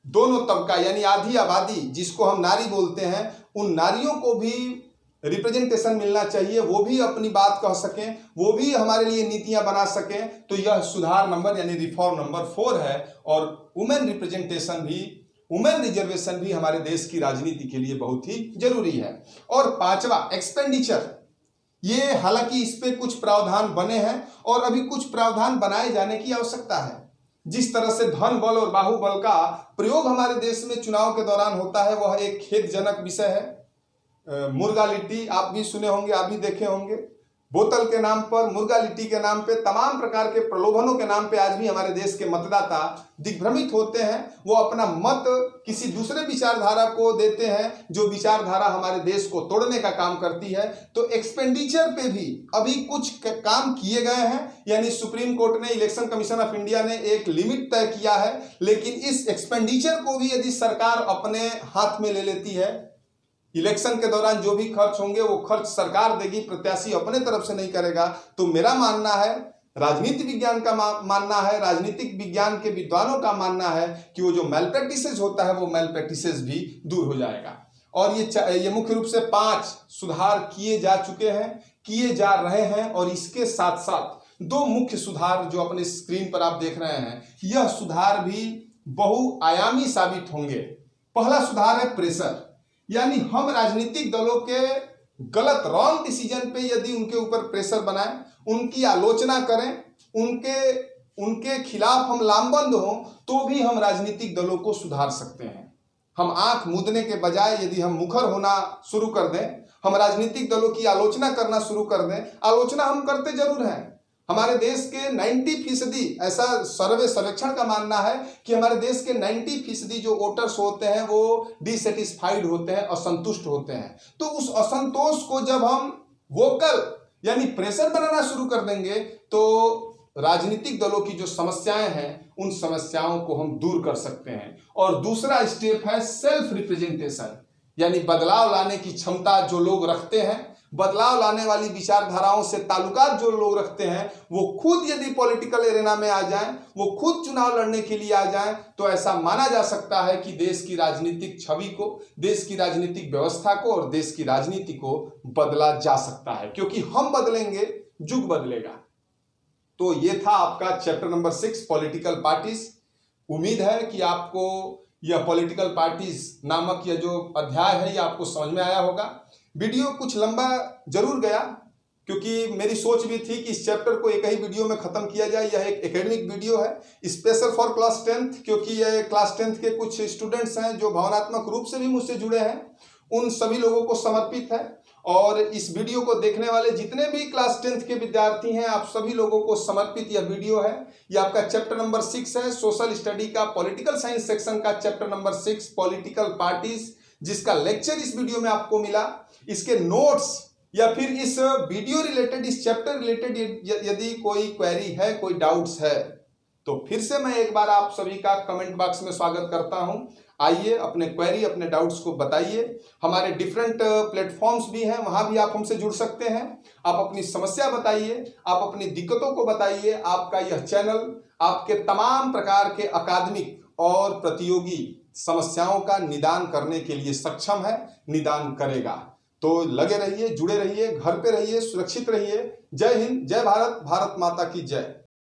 Speaker 1: दोनों तबका यानी आधी आबादी जिसको हम नारी बोलते हैं, उन नारियों को भी रिप्रेजेंटेशन मिलना चाहिए, वो भी अपनी बात कह सकें, वो भी हमारे लिए नीतियां बना सकें। तो यह सुधार नंबर यानी रिफॉर्म नंबर 4 है। और वुमेन रिप्रेजेंटेशन भी, वुमेन रिजर्वेशन भी हमारे देश की राजनीति के लिए बहुत ही जरूरी है। और 5वां एक्सपेंडिचर, ये हालांकि इस पे कुछ प्रावधान बने हैं और अभी कुछ प्रावधान बनाए जाने की आवश्यकता है। जिस तरह से धन बल और बाहुबल का प्रयोग हमारे देश में चुनाव के दौरान होता है वह एक खेदजनक विषय है। मुर्गा लिट्टी आप भी सुने होंगे, आप भी देखे होंगे। बोतल के नाम पर, मुर्गा लिट्टी के नाम पे, तमाम प्रकार के प्रलोभनों के नाम पे आज भी हमारे देश के मतदाता दिग्भ्रमित होते हैं। वो अपना मत किसी दूसरे विचारधारा को देते हैं जो विचारधारा हमारे देश को तोड़ने का काम करती है। तो एक्सपेंडिचर पे भी अभी कुछ काम किए गए हैं, यानी सुप्रीम कोर्ट ने, इलेक्शन कमीशन ऑफ इंडिया ने एक लिमिट तय किया है, लेकिन इस एक्सपेंडिचर को भी यदि सरकार अपने हाथ में ले लेती है, इलेक्शन के दौरान जो भी खर्च होंगे वो खर्च सरकार देगी, प्रत्याशी अपने तरफ से नहीं करेगा, तो मेरा मानना है, राजनीति विज्ञान का मानना है, राजनीतिक विज्ञान के विद्वानों का मानना है कि वो जो मैल प्रैक्टिसेस होता है वो मैल प्रैक्टिसेस भी दूर हो जाएगा। और ये मुख्य रूप से 5 सुधार किए जा चुके हैं, किए जा रहे हैं, और इसके साथ साथ 2 मुख्य सुधार जो अपने स्क्रीन पर आप देख रहे हैं, यह सुधार भी बहुआयामी साबित होंगे। पहला सुधार है प्रेशर, यानी हम राजनीतिक दलों के गलत रॉन्ग डिसीजन पे यदि उनके ऊपर प्रेशर बनाएं, उनकी आलोचना करें, उनके खिलाफ हम लामबंद हों, तो भी हम राजनीतिक दलों को सुधार सकते हैं। हम आंख मूंदने के बजाय यदि हम मुखर होना शुरू कर दें, हम राजनीतिक दलों की आलोचना करना शुरू कर दें, आलोचना हम करते जरूर हैं। हमारे देश के 90%, ऐसा सर्वेक्षण का मानना है कि हमारे देश के 90% जो वोटर्स होते हैं वो डिसैटिस्फाइड होते हैं, असंतुष्ट होते हैं। तो उस असंतोष को जब हम वोकल यानी प्रेशर बनाना शुरू कर देंगे, तो राजनीतिक दलों की जो समस्याएं हैं उन समस्याओं को हम दूर कर सकते हैं। और दूसरा स्टेप है सेल्फ रिप्रेजेंटेशन, यानी बदलाव लाने की क्षमता जो लोग रखते हैं, बदलाव लाने वाली विचारधाराओं से ताल्लुकात जो लोग रखते हैं, वो खुद यदि पॉलिटिकल एरेना में आ जाएं, वो खुद चुनाव लड़ने के लिए आ जाएं, तो ऐसा माना जा सकता है कि देश की राजनीतिक छवि को, देश की राजनीतिक व्यवस्था को और देश की राजनीति को बदला जा सकता है। क्योंकि हम बदलेंगे, युग बदलेगा। तो ये था आपका चैप्टर नंबर 6 पॉलिटिकल पार्टीज। उम्मीद है कि आपको यह पॉलिटिकल पार्टीज नामक यह जो अध्याय है ये आपको समझ में आया होगा। वीडियो कुछ लंबा जरूर गया, क्योंकि मेरी सोच भी थी कि इस चैप्टर को एक ही वीडियो में खत्म किया जाए। यह एक एकेडमिक वीडियो है, स्पेशल फॉर क्लास 10th, क्योंकि यह क्लास 10th के कुछ स्टूडेंट्स हैं जो भावनात्मक रूप से भी मुझसे जुड़े हैं, उन सभी लोगों को समर्पित है। और इस वीडियो को देखने वाले जितने भी क्लास 10th के विद्यार्थी हैं, आप सभी लोगों को समर्पित यह वीडियो है। यह आपका चैप्टर नंबर 6 है, सोशल स्टडी का पॉलिटिकल साइंस सेक्शन का चैप्टर नंबर 6 पॉलिटिकल पार्टीज, जिसका लेक्चर इस वीडियो में आपको मिला। इसके नोट्स या फिर इस वीडियो रिलेटेड, इस चैप्टर रिलेटेड यदि कोई क्वेरी है, कोई डाउट्स है, तो फिर से मैं एक बार आप सभी का कमेंट बॉक्स में स्वागत करता हूं। आइए अपने क्वेरी, अपने डाउट्स को बताइए। हमारे डिफरेंट प्लेटफॉर्म्स भी हैं, वहां भी आप हमसे जुड़ सकते हैं। आप अपनी समस्या बताइए, आप अपनी दिक्कतों को बताइए। आपका यह चैनल आपके तमाम प्रकार के अकादमिक और प्रतियोगी समस्याओं का निदान करने के लिए सक्षम है, निदान करेगा। तो लगे रहिए, जुड़े रहिए, घर पे रहिए, सुरक्षित रहिए। जय हिंद, जय भारत, भारत माता की जय।